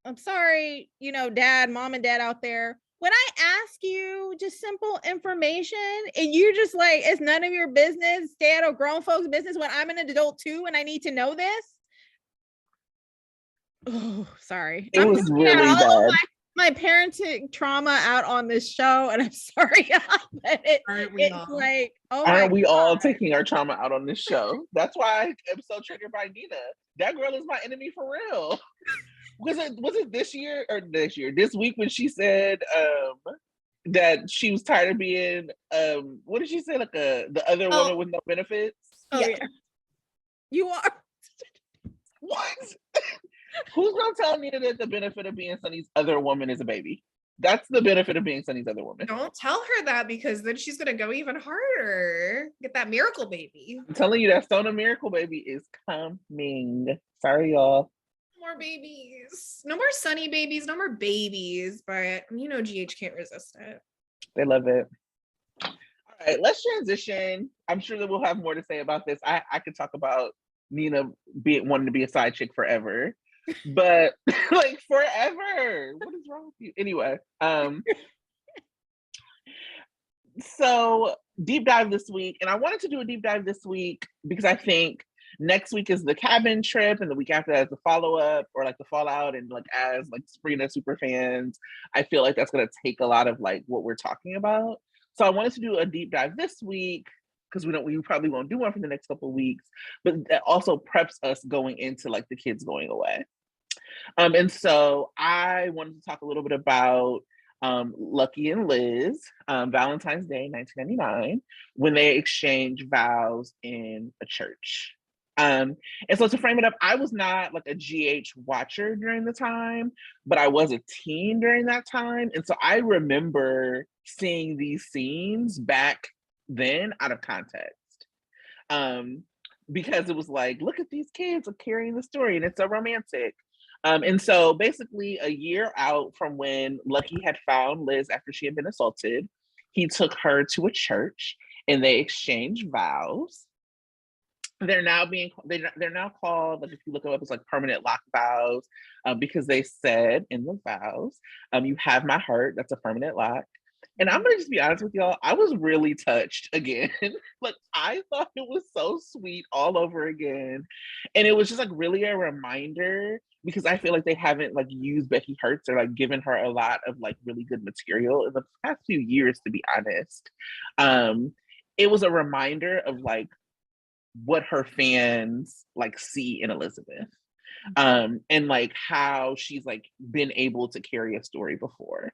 I'm sorry, you know, mom and dad out there, when I ask you just simple information and you're just like, it's none of your business, stay out of grown folks' business when I'm an adult too and I need to know this. Oh, sorry. It was really bad. My parenting trauma out on this show, and I'm sorry, but it's like, oh, aren't we all taking our trauma out on this show? That's why I'm so triggered by Nina. That girl is my enemy for real. Was it this week when she said that she was tired of being what did she say, like the other woman with no benefits? Oh yeah. You are. What? Who's gonna tell Nina that the benefit of being Sonny's other woman is a baby? That's the benefit of being Sonny's other woman. Don't tell her that, because then she's gonna go even harder. Get that miracle baby. I'm telling you, that Sona miracle baby is coming. Sorry, y'all. More babies. No more Sunny babies, no more babies, but you know GH can't resist it. They love it. right, let's transition. I'm sure that we'll have more to say about this. I could talk about Nina wanting to be a side chick forever, but like forever. What is wrong with you? Anyway, so deep dive this week, and I wanted to do a deep dive this week because I think next week is the cabin trip, and the week after that is the follow-up or like the fallout. And like as like Sprina super fans, I feel like that's gonna take a lot of like what we're talking about. So I wanted to do a deep dive this week because we probably won't do one for the next couple of weeks, but that also preps us going into like the kids going away. And so I wanted to talk a little bit about Lucky and Liz, Valentine's Day, 1999, when they exchanged vows in a church. And so to frame it up, I was not like a GH watcher during the time, but I was a teen during that time. And so I remember seeing these scenes back then out of context. Because it was like, look at these kids are carrying the story and it's so romantic. And so basically a year out from when Lucky had found Liz after she had been assaulted, he took her to a church and they exchanged vows. They're now called, like if you look them up, it's like permanent lock vows, because they said in the vows, you have my heart, that's a permanent lock. And I'm gonna just be honest with y'all, I was really touched again. Like I thought it was so sweet all over again. And it was just like really a reminder because I feel like they haven't like used Becky Hertz or like given her a lot of like really good material in the past few years, to be honest. It was a reminder of like what her fans like see in Elizabeth. And like how she's like been able to carry a story before.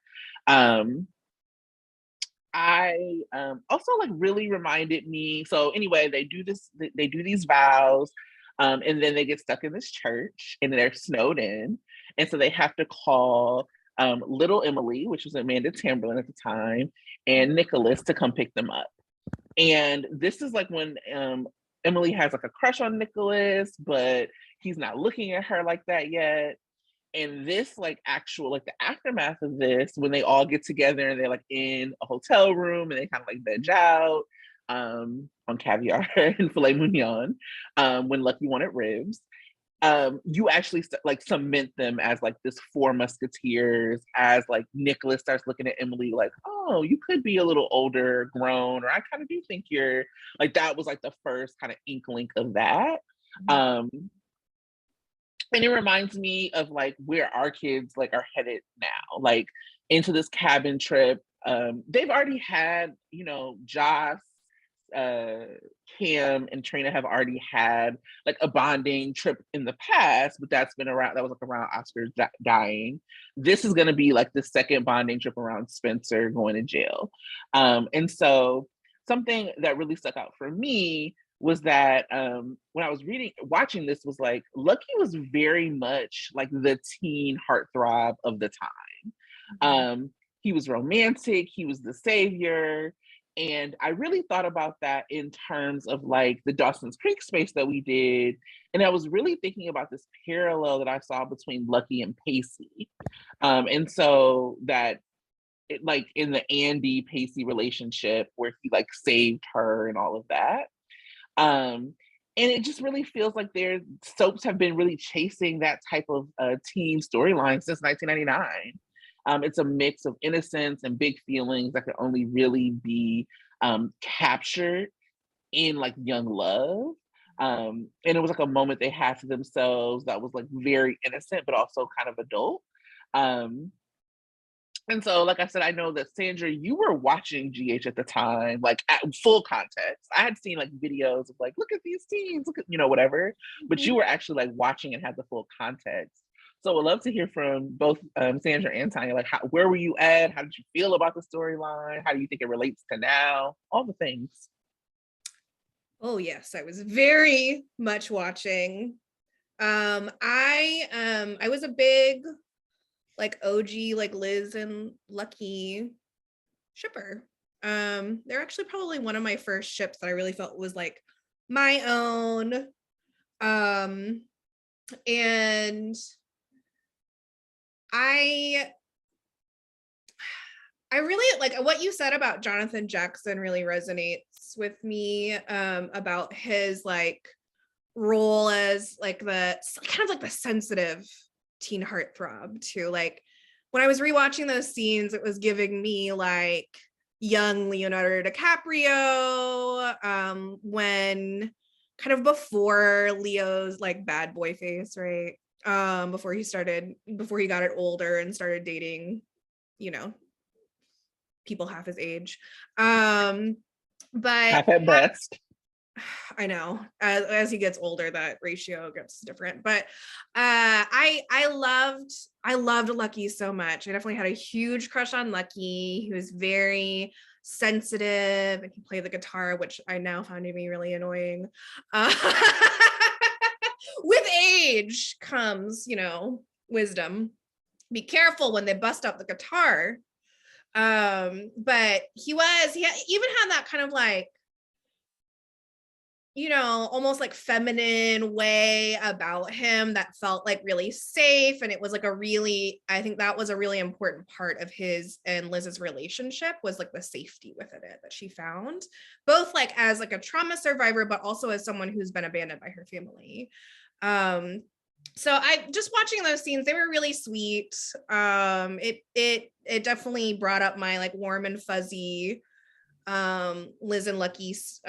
I also like really reminded me. So anyway, they do these vows, and then they get stuck in this church and they're snowed in, and so they have to call little Emily, which was Amanda Tamberlin at the time, and Nicholas to come pick them up. And this is like when Emily has like a crush on Nicholas, but he's not looking at her like that yet. And this like the aftermath of this, when they all get together and they're like in a hotel room and they kind of like veg out on caviar and filet mignon, when Lucky wanted ribs, you actually like cement them as like this four musketeers, as like Nicholas starts looking at Emily like, oh, you could be a little older grown, or I kind of do think you're like, that was like the first kind of inkling of that. And it reminds me of like where our kids like are headed now, like into this cabin trip. They've already had, you know, Joss, Cam, and Trina have already had like a bonding trip in the past, but that was like around Oscar dying. This is going to be like the second bonding trip around Spencer going to jail. And so something that really stuck out for me was that when I was watching this, was like Lucky was very much like the teen heartthrob of the time. He was romantic, he was the savior. And I really thought about that in terms of like the Dawson's Creek space that we did. And I was really thinking about this parallel that I saw between Lucky and Pacey. And so that like in the Andy Pacey relationship where he like saved her and all of that. And it just really feels like their soaps have been really chasing that type of teen storyline since 1999. It's a mix of innocence and big feelings that could only really be captured in like young love. And it was like a moment they had to themselves that was like very innocent, but also kind of adult. And so, like I said, I know that Sandra, you were watching GH at the time, like at full context. I had seen like videos of like, look at these teens, look at, you know, whatever. But you were actually like watching and had the full context. So I'd love to hear from both Sandra and Tonya, like where were you at? How did you feel about the storyline? How do you think it relates to now? All the things. Oh yes, I was very much watching. I was a big like OG like Liz and Lucky shipper. They're actually probably one of my first ships that I really felt was like my own. And I really like what you said about Jonathan Jackson really resonates with me about his like role as like the kind of like the sensitive teen heartthrob too. Like when I was rewatching those scenes, it was giving me like young Leonardo DiCaprio when kind of before Leo's like bad boy face, right? Before he got it older and started dating, you know, people half his age. But half at best. I know as he gets older, that ratio gets different. But I loved Lucky so much. I definitely had a huge crush on Lucky. He was very sensitive and he played the guitar, which I now found to be really annoying. With age comes, you know, wisdom. Be careful when they bust out the guitar. But he even had that kind of like, you know, almost like feminine way about him that felt like really safe. And it was like I think that was a really important part of his and Liz's relationship, was like the safety within it that she found, both like as like a trauma survivor, but also as someone who's been abandoned by her family. So I just watching those scenes, they were really sweet. It definitely brought up my like warm and fuzzy Liz and Lucky's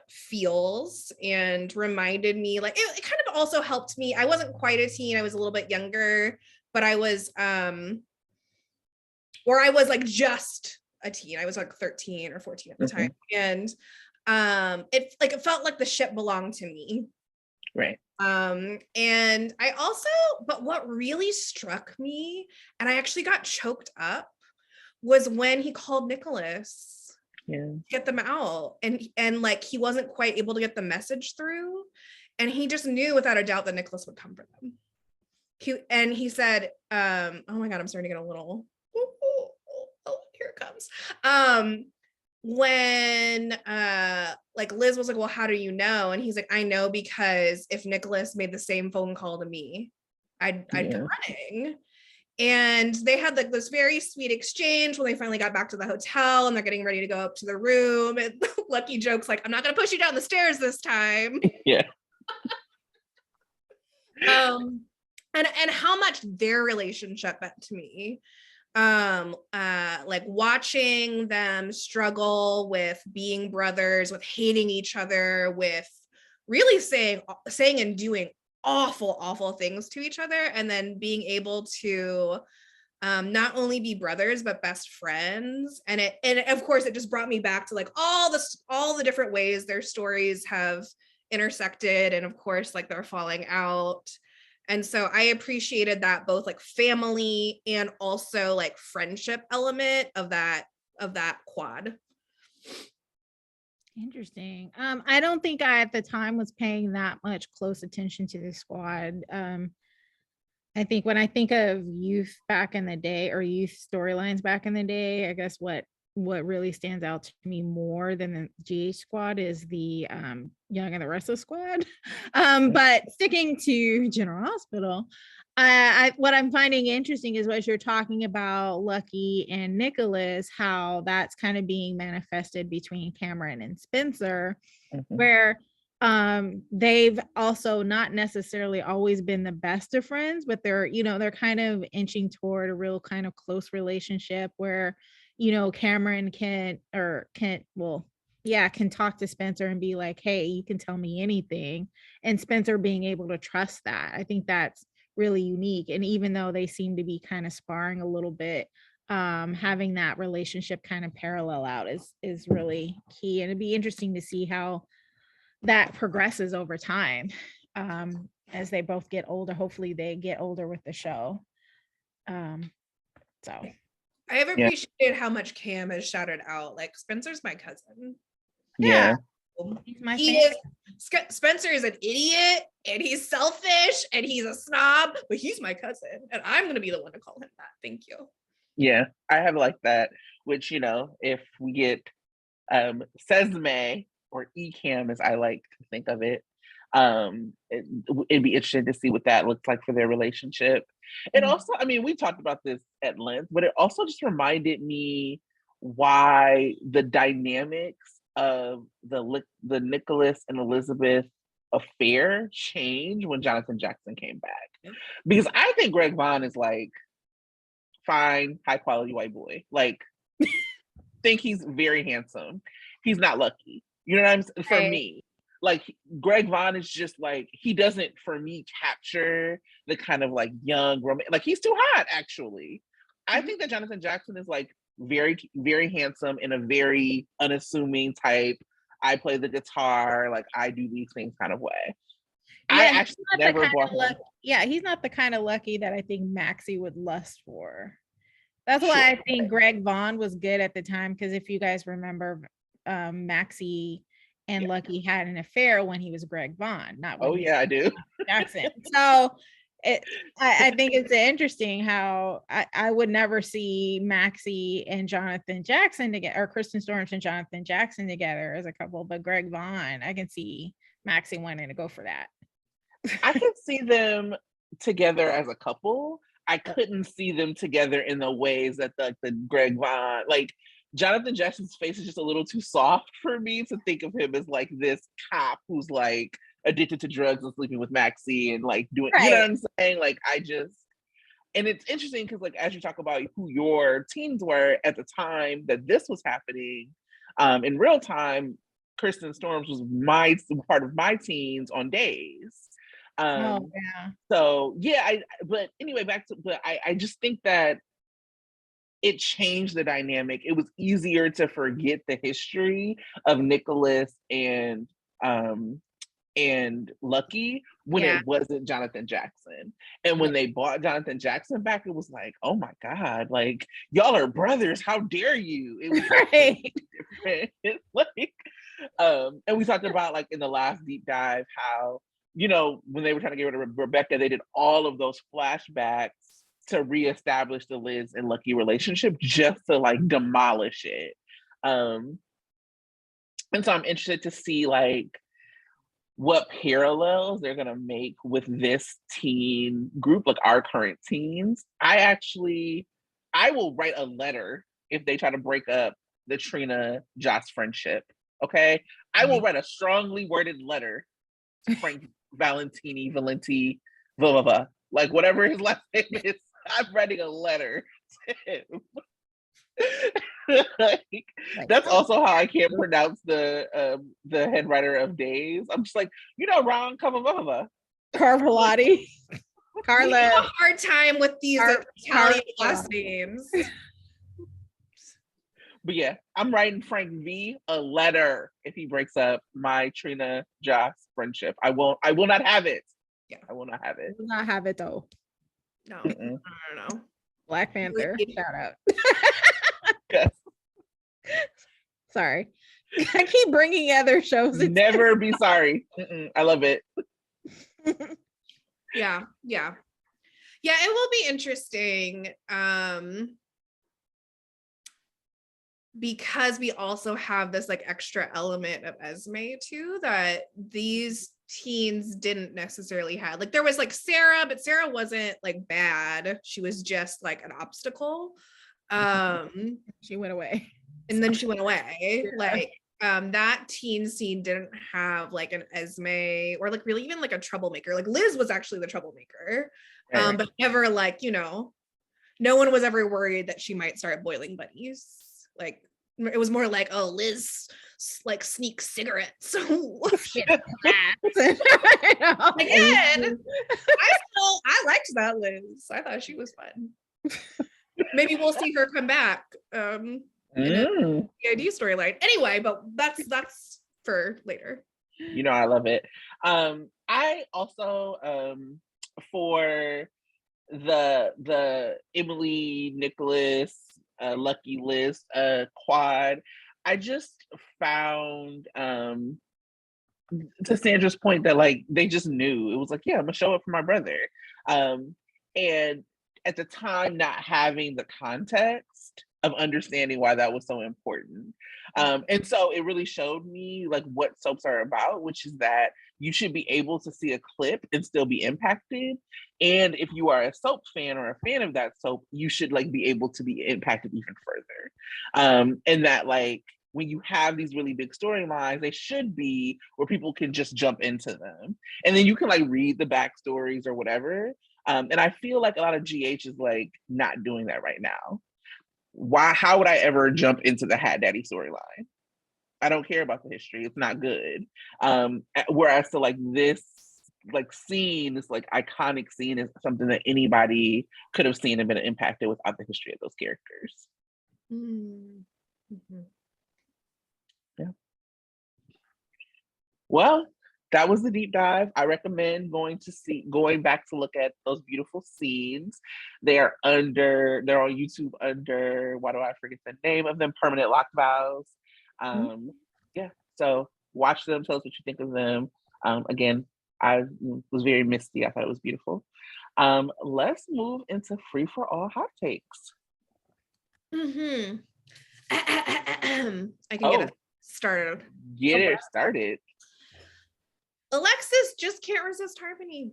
feels, and reminded me like it kind of also helped me. I wasn't quite a teen, I was a little bit younger, but I was like just a teen. I was like 13 or 14 at the time. And it felt like the ship belonged to me. Right. And I also, but what really struck me, and I actually got choked up, was when he called Nicholas get them out, and like he wasn't quite able to get the message through, and he just knew without a doubt that Nicholas would come for them. He said, oh my god, I'm starting to get a little, oh, here it comes. When like Liz was like, well, how do you know? And he's like, I know because if Nicholas made the same phone call to me, I'd come running. And they had like this very sweet exchange when they finally got back to the hotel and they're getting ready to go up to the room. And Lucky jokes like, I'm not gonna push you down the stairs this time. Yeah. And how much their relationship meant to me. Like watching them struggle with being brothers, with hating each other, with really saying and doing awful things to each other, and then being able to not only be brothers but best friends. And of course it just brought me back to like all the different ways their stories have intersected, and of course like they're falling out. And so I appreciated that, both like family and also like friendship element of that quad. Interesting. I don't think I at the time was paying that much close attention to the squad. I think when I think of youth back in the day, or youth storylines back in the day, I guess what really stands out to me more than the GH squad is the Young and the Restless squad. But sticking to General Hospital, what I'm finding interesting is what you're talking about, Lucky and Nicholas, how that's kind of being manifested between Cameron and Spencer, where they've also not necessarily always been the best of friends, but they're kind of inching toward a real kind of close relationship where, Cameron can talk to Spencer and be like, hey, you can tell me anything, and Spencer being able to trust that. I think that's really unique. And even though they seem to be kind of sparring a little bit, having that relationship kind of parallel out is really key. And it'd be interesting to see how that progresses over time, as they both get older. Hopefully they get older with the show. So I have appreciated how much Cam has shouted out, like, Spencer's my cousin. Yeah. Spencer is an idiot and he's selfish and he's a snob, but he's my cousin and I'm going to be the one to call him that. Thank you. Yeah, I have like that, which, if we get Sesame, or ECAM as I like to think of it, It'd be interesting to see what that looks like for their relationship. And also, I mean, we talked about this at length, but it also just reminded me why the dynamics of the Nicholas and Elizabeth affair changed when Jonathan Jackson came back. Because I think Greg Vaughn is like fine, high quality white boy. Like, think he's very handsome. He's not Lucky. You know what I'm saying? For me, like Greg Vaughn is just like, he doesn't, for me, capture the kind of like young romance. Like, he's too hot, actually. I think that Jonathan Jackson is like very, very handsome in a very unassuming type. I play the guitar, like I do these things kind of way. Yeah, I actually never bought him. He's not the kind of Lucky that I think Maxie would lust for. That's why I think Greg Vaughn was good at the time, because if you guys remember, Maxie and Lucky had an affair when he was Greg Vaughn, not when I do. Jackson. So I think it's interesting how I would never see Maxie and Jonathan Jackson together, or Kristen Storms and Jonathan Jackson together as a couple, but Greg Vaughn, I can see Maxie wanting to go for that. I could see them together as a couple. I couldn't see them together in the ways that the Greg Vaughn, like Jonathan Jackson's face is just a little too soft for me to think of him as like this cop who's like addicted to drugs and sleeping with Maxie and like doing, you know what I'm saying? Like and it's interesting because like, as you talk about who your teens were at the time that this was happening, in real time, Kristen Storms was part of my teens on Days. So yeah, but anyway, I just think that it changed the dynamic. It was easier to forget the history of Nicholas and Lucky when it wasn't Jonathan Jackson. And when they bought Jonathan Jackson back, it was like, oh my God, like y'all are brothers. How dare you? It was different. Like, and we talked about like in the last deep dive how, you know, when they were trying to get rid of Rebecca, they did all of those flashbacks to reestablish the Liz and Lucky relationship just to like demolish it. And so I'm interested to see like what parallels they're gonna make with this teen group, like our current teens. I will write a letter if they try to break up the Trina Joss friendship. Okay, I will write a strongly worded letter to Frank Valentini, blah blah blah, like whatever his last name is. I'm writing a letter to him. Like, that's also how I can't pronounce the head writer of Days. I'm just like, you know, Ron Carvalhotti. Carla. I have a hard time with these Italian last names. But yeah, I'm writing Frank V a letter if he breaks up my Trina Joss friendship. I will not have it. Yeah, I will not have it. Will not have it though. No, I don't know. Black Panther, shout out. Yes. Sorry, I keep bringing other shows. Never be sorry. I love it. Yeah. It will be interesting. Because we also have this like extra element of Esme too, that these teens didn't necessarily have. Like there was like Sarah, but Sarah wasn't like bad. She was just like an obstacle. She went away. And then she went away. Yeah. Like that teen scene didn't have like an Esme or like really even like a troublemaker. Like Liz was actually the troublemaker. But never like, you know, no one was ever worried that she might start boiling buddies. Like it was more like, oh, Liz like sneaks cigarettes. Again, I liked that Liz. I thought she was fun. Maybe we'll see her come back in the ID storyline. Anyway, but that's for later. You know, I love it. I also for the Emily, Nicholas, Lucky Liz quad, I just found to Sandra's point that like they just knew. It was like, yeah, I'm gonna show up for my brother. And at the time, not having the context of understanding why that was so important. And so it really showed me like what soaps are about, which is that you should be able to see a clip and still be impacted. And if you are a soap fan or a fan of that soap, you should like be able to be impacted even further. And that like when you have these really big storylines, they should be where people can just jump into them. And then you can like read the backstories or whatever. And I feel like a lot of GH is like not doing that right now. How would I ever jump into the Hat Daddy storyline? I don't care about the history. It's not good. Whereas to like this like scene, this like iconic scene is something that anybody could have seen and been impacted without the history of those characters. Mm-hmm. Yeah. Well, that was the deep dive. I recommend going back to look at those beautiful scenes. They're on YouTube under, why do I forget the name of them? Permanent Lock Vows. Yeah, so watch them, tell us what you think of them. Again, I was very misty. I thought it was beautiful. Let's move into free for all hot takes. I can get it started. Get it started. Alexis just can't resist harmony.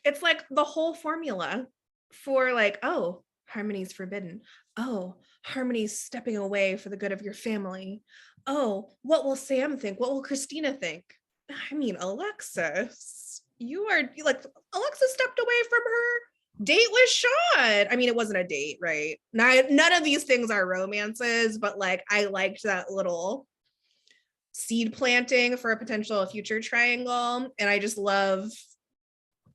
It's like the whole formula for like, oh, harmony's forbidden. Oh, harmony's stepping away for the good of your family. Oh, what will Sam think? What will Christina think? I mean, Alexis, Alexis stepped away from her date with Sean. I mean, it wasn't a date, right? None of these things are romances, but like, I liked that little seed planting for a potential future triangle. And I just love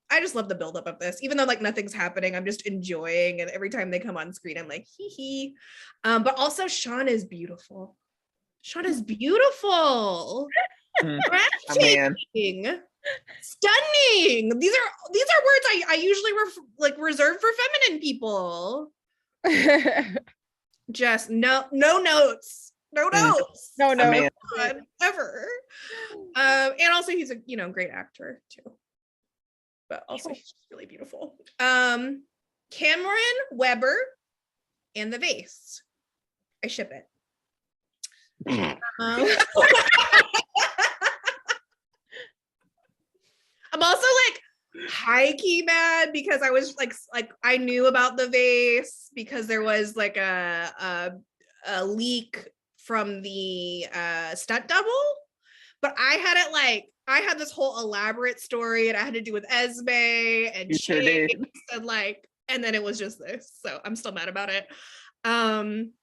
the buildup of this, even though like nothing's happening. I'm just enjoying, and every time they come on screen, I'm like, hee hee. But also Sean is beautiful. Sean is beautiful. Breathtaking. Stunning. These are words I usually reserve for feminine people. Just no notes. No notes. No notes. Ever. And also he's a great actor too. But also he's just really beautiful. Cameron Weber and the vase. I ship it. I'm also like high-key mad because I was like I knew about the vase because there was like a leak from the stunt double, but I had this whole elaborate story and I had to do with Esme and Chase and then it was just this. So I'm still mad about it. Dom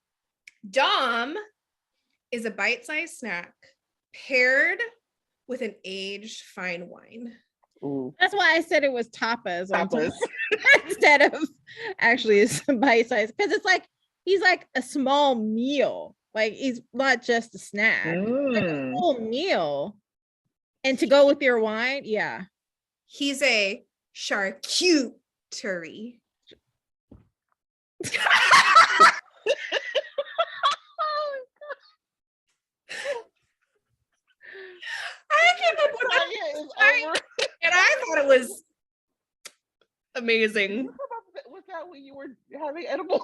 is a bite-sized snack paired with an aged fine wine. Ooh. That's why I said it was tapas. Instead of actually it's bite-sized, because it's like he's like a small meal. Like he's not just a snack, like a whole meal. And to go with your wine, yeah. He's a charcuterie. I came up with that, and I thought it was amazing. Was that when you were having edibles?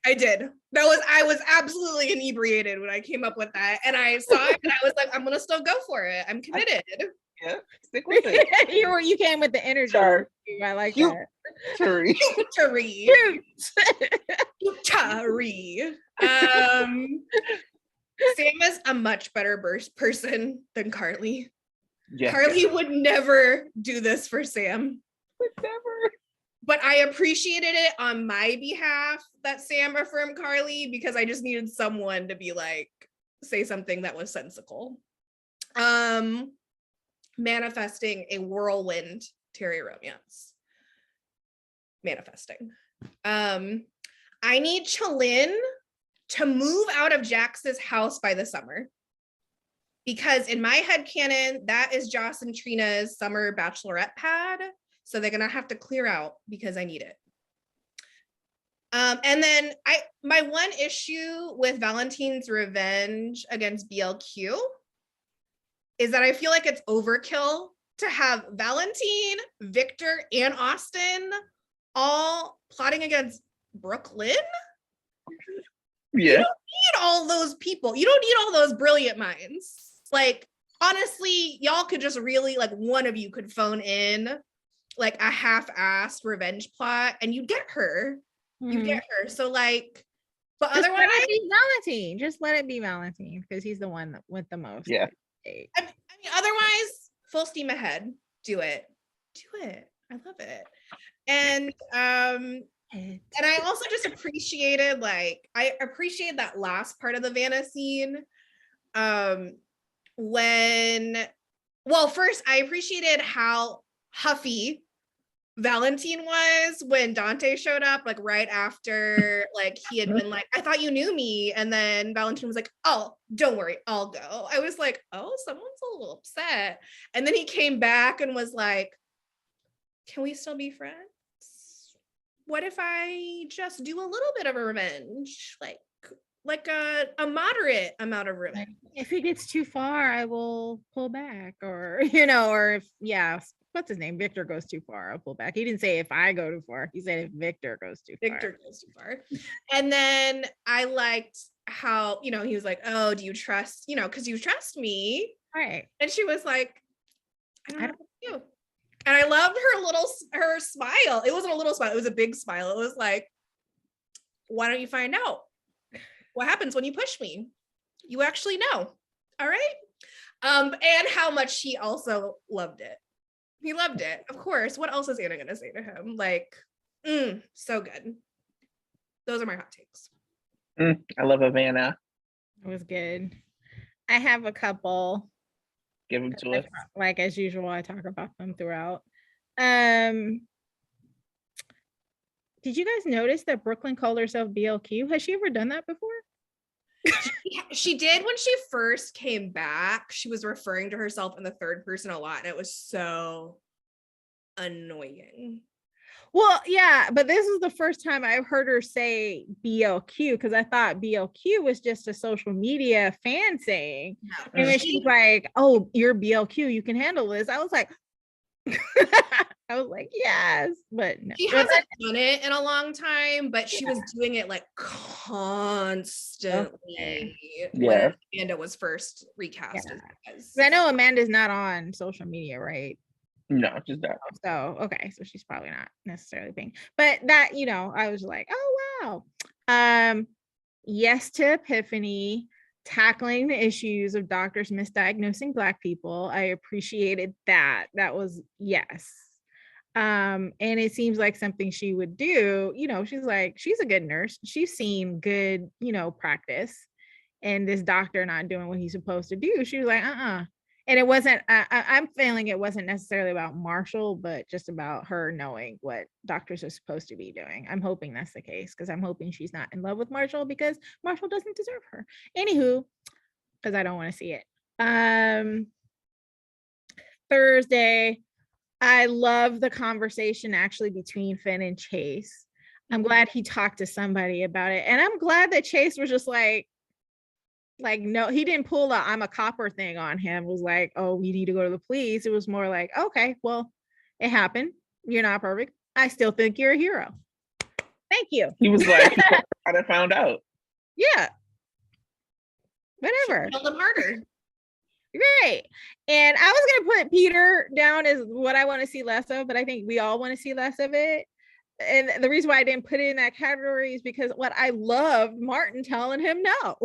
I did. I was absolutely inebriated when I came up with that, and I saw it, and I was like, I'm gonna still go for it. I'm committed. Yeah, stick with it. You came with the energy. I like that. Charcuterie. Sam is a much better person than Carly. Yeah. Carly would never do this for Sam. Never. But I appreciated it on my behalf that Sam affirmed Carly because I just needed someone to be like, say something that was sensical. Manifesting a whirlwind Terry romance. Manifesting. I need Chalin to move out of Jax's house by the summer. Because in my headcanon, that is Joss and Trina's summer bachelorette pad. So they're gonna have to clear out because I need it. And then my one issue with Valentin's revenge against BLQ is that I feel like it's overkill to have Valentin, Victor, and Austin all plotting against Brooklyn. Yeah. don't need all those people. You don't need all those brilliant minds. Like, honestly, y'all could just really, like, one of you could phone in like a half-assed revenge plot and you get her. You get her. So, like, but just otherwise, let it be Valentin. Just let it be Valentin because he's the one with the most. Yeah. I mean, otherwise, full steam ahead. Do it. I love it. And I also just appreciated, like, I appreciate that last part of the Vanna scene. Well, first I appreciated how huffy Valentin was when Dante showed up, like right after, like, he had been like, I thought you knew me, and then Valentin was like, oh, don't worry, I'll go. I was like, oh, someone's a little upset. And then he came back and was like, can we still be friends? What if I just do a little bit of a revenge, like a moderate amount of revenge? If it gets too far, I will pull back, or or if what's his name? Victor goes too far, I'll pull back. He didn't say if I go too far. He said if Victor goes too far. And then I liked how, he was like, oh, do you trust, because you trust me. Right. And she was like, I don't know you. And I loved her smile. It wasn't a little smile, it was a big smile. It was like, why don't you find out what happens when you push me? You actually know. All right. And how much he also loved it. He loved it, of course. What else is Anna gonna say to him? Like, so good. Those are my hot takes. I love Havana. It was good. I have a couple. Give them to us. Like as usual, I talk about them throughout. Did you guys notice that Brooklyn called herself BLQ? Has she ever done that before? She did when she first came back. She was referring to herself in the third person a lot, and it was so annoying. Well, yeah, but this is the first time I've heard her say BLQ, because I thought BLQ was just a social media fan saying. No. And then she's like, oh, you're BLQ, you can handle this. I was like, yes, but no. She hasn't done it in a long time, but she was doing it like constantly when Amanda was first recast. I know Amanda's not on social media, right? No, just that. So okay, so she's probably not necessarily paying, but that I was like, oh wow. Yes to Epiphany, tackling the issues of doctors misdiagnosing Black people. I appreciated that. That was yes. And it seems like something she would do. She's a good nurse. She's seen good, practice, and this doctor not doing what he's supposed to do. She was like, and it wasn't, I'm feeling it wasn't necessarily about Marshall, but just about her knowing what doctors are supposed to be doing. I'm hoping that's the case, because I'm hoping she's not in love with Marshall, because Marshall doesn't deserve her. Anywho, because I don't want to see it. Thursday, I love the conversation actually between Finn and Chase. I'm glad he talked to somebody about it. And I'm glad that Chase was just like, no, he didn't pull the I'm a copper thing on him. It was like, oh, we need to go to the police. It was more like, okay, well, it happened. You're not perfect. I still think you're a hero. Thank you. He was like, I'd have found out. Yeah. Whatever. Tell them harder. Right. And I was going to put Peter down as what I want to see less of, but I think we all want to see less of it. And the reason why I didn't put it in that category is because what I loved Martin telling him no.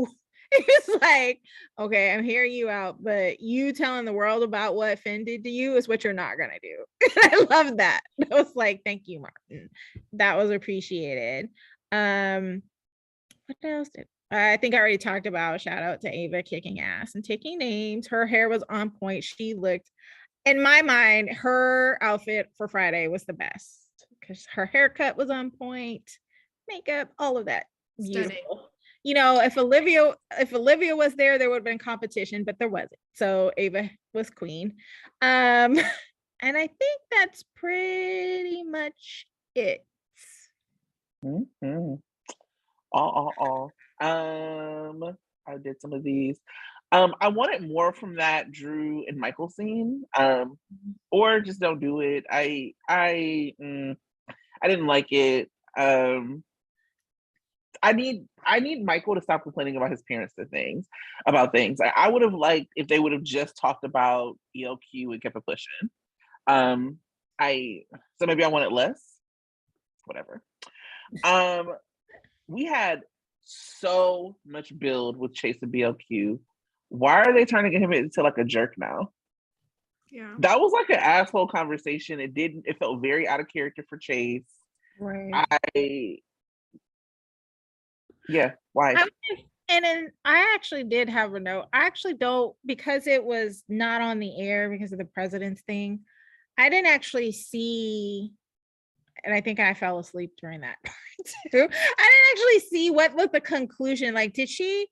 It's like, okay, I'm hearing you out, but you telling the world about what Finn did to you is what you're not going to do. I love that. I was like, thank you, Martin. That was appreciated. What else did I think I already talked about? Shout out to Ava kicking ass and taking names. Her hair was on point. She looked, in my mind, her outfit for Friday was the best because her haircut was on point, makeup, all of that. Beautiful. Stunning. If Olivia was there, there would have been competition, but there wasn't. So Ava was queen. And I think that's pretty much it. Mm-hmm. I did some of these. I wanted more from that Drew and Michael scene. Or just don't do it. I didn't like it. I need Michael to stop complaining about his parents about things. I would have liked if they would have just talked about ELQ and kept it pushing. So maybe I wanted less. Whatever. We had so much build with Chase and BLQ. Why are they trying to get him into like a jerk now? Yeah. That was like an asshole conversation. It felt very out of character for Chase. Right. Why? And then I actually did have a note. I actually don't, because it was not on the air because of the president's thing. I didn't actually see, and I think I fell asleep during that part too. I didn't actually see what was the conclusion. Like, did she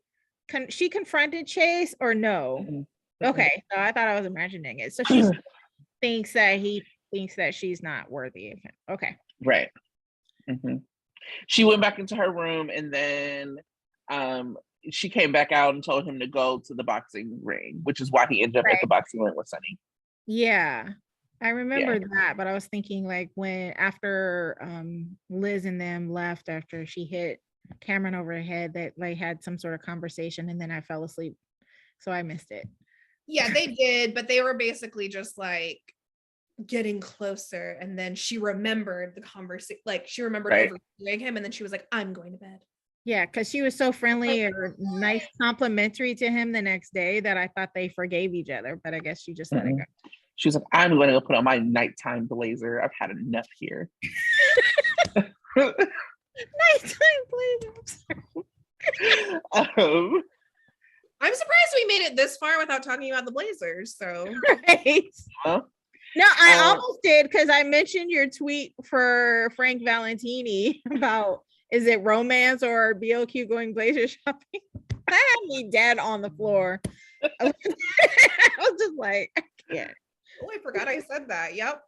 confronted Chase or no? Mm-hmm. Okay, so I thought I was imagining it. So she thinks that he thinks that she's not worthy of him. Okay, right. Mm-hmm. She went back into her room, and then she came back out and told him to go to the boxing ring, which is why he ended up at the boxing ring with Sonny. Yeah, I remember that, but I was thinking like when after Liz and them left after she hit Cameron over the head, that they had some sort of conversation, and then I fell asleep, so I missed it. Yeah, they did, but they were basically just like getting closer, and then she remembered the conversation, like she remembered overhearing him, and then she was like, I'm going to bed. Yeah, because she was so friendly or nice, complimentary to him the next day that I thought they forgave each other, but I guess she just let it go. She was like, I'm going to go put on my nighttime blazer. I've had enough here. Nighttime blazer. I'm surprised we made it this far without talking about the Blazers. So, right. Huh? No, I almost did because I mentioned your tweet for Frank Valentini about is it romance or BLQ going Blazer shopping? That had me dead on the floor. I was just like, I can't. Oh, I forgot I said that. Yep.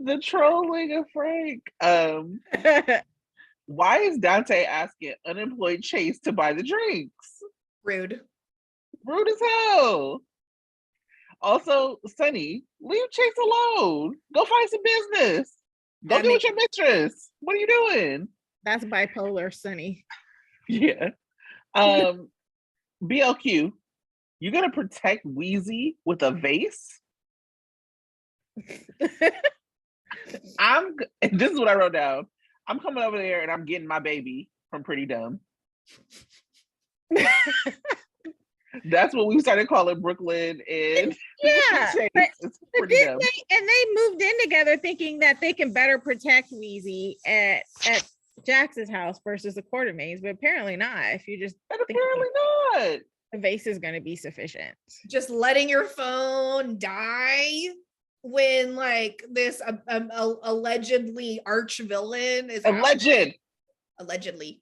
The trolling of Frank. Why is Dante asking unemployed Chase to buy the drinks? Rude as hell. Also, Sonny, leave Chase alone. Go find some business. Go be with your mistress. What are you doing? That's bipolar, Sonny. Yeah. BLQ, you gonna protect Wheezy with a vase? This is what I wrote down. I'm coming over there and I'm getting my baby from Pretty Dumb. That's what we started calling Brooklyn and Chase. And they moved in together thinking that they can better protect Wheezy at Jax's house versus the Quartermains, but apparently not. If you just not, the vase is going to be sufficient. Just letting your phone die when like this allegedly arch villain is allegedly.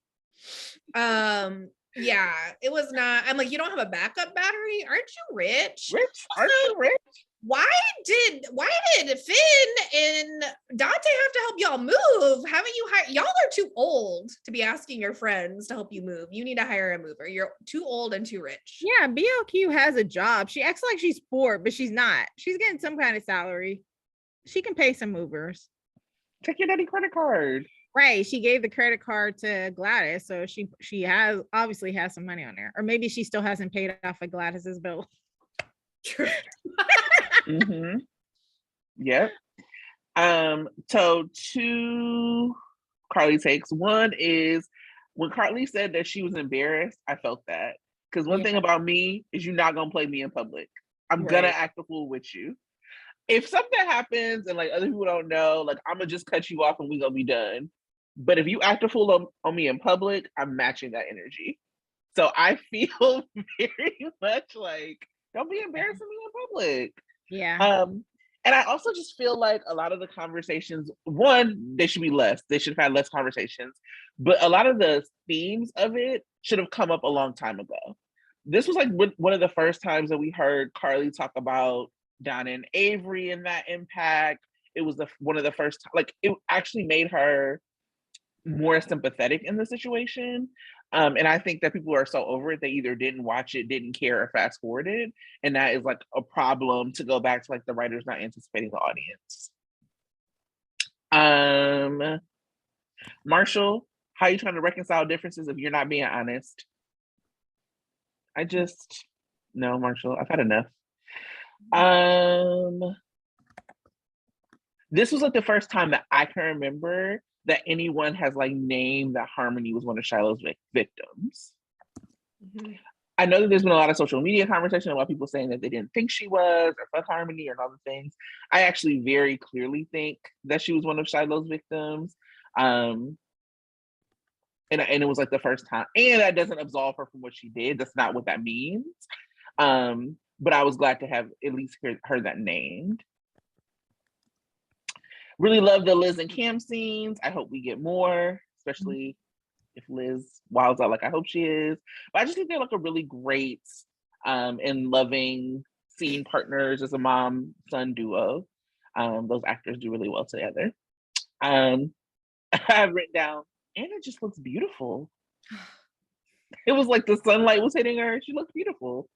Yeah, it was not. I'm like, you don't have a backup battery? Aren't you rich? Aren't you rich? Why did Finn and Dante have to help y'all move? Haven't you hired? Y'all are too old to be asking your friends to help you move. You need to hire a mover. You're too old and too rich. Yeah, BLQ has a job. She acts like she's poor, but she's not. She's getting some kind of salary. She can pay some movers. Take your daddy credit card. Right. She gave the credit card to Gladys, so she obviously has some money on there. Or maybe she still hasn't paid off of Gladys's bill. Mm-hmm. Yep. So two Carly takes. One is when Carly said that she was embarrassed, I felt that. Because one thing about me is you're not gonna play me in public. I'm gonna act a fool with you. If something happens and like other people don't know, like I'm gonna just cut you off and we gonna be done. But if you act a fool on me in public, I'm matching that energy. So I feel very much like, don't be embarrassing me in public. Yeah. And I also just feel like a lot of the conversations, one, they should be less. They should have had less conversations. But a lot of the themes of it should have come up a long time ago. This was like one of the first times that we heard Carly talk about Donna and Avery and that impact. It was one of the first, like it actually made her more sympathetic in the situation. And I think that people are so over it, they either didn't watch it, didn't care, or fast forwarded. And that is like a problem to go back to like the writers not anticipating the audience. Marshall, how are you trying to reconcile differences if you're not being honest? No, Marshall, I've had enough. This was like the first time that I can remember that anyone has like named that Harmony was one of Shiloh's victims. Mm-hmm. I know that there's been a lot of social media conversation about people saying that they didn't think she was, or fuck Harmony, or all the things. I actually very clearly think that she was one of Shiloh's victims. And it was like the first time, and that doesn't absolve her from what she did. That's not what that means. But I was glad to have at least heard that named. Really love the Liz and Cam scenes. I hope we get more, especially if Liz wilds out like I hope she is. But I just think they're like a really great and loving scene partners as a mom-son duo. Those actors do really well together. I have written down, Anna just looks beautiful. It was like the sunlight was hitting her. She looked beautiful.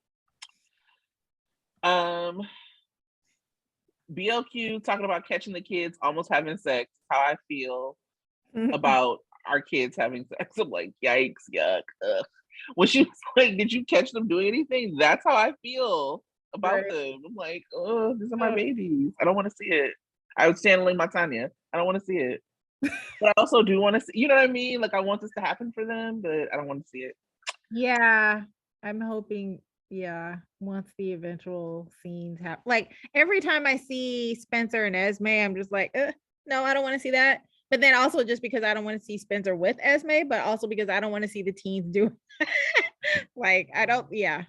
BLQ talking about catching the kids almost having sex. How I feel about our kids having sex. I'm like, yikes, yuck. Ugh. When she was like, did you catch them doing anything? That's how I feel about them. I'm like, oh, these are my babies. I don't want to see it. I was channeling my Tonya. I don't want to see it. But I also do want to see, you know what I mean? Like I want this to happen for them, but I don't want to see it. Yeah, I'm hoping, once the eventual scenes happen. Like every time I see Spencer and Esme, I'm just like, no, I don't want to see that. But then also just because I don't want to see Spencer with Esme, but also because I don't want to see the teens do like, I don't, Yes.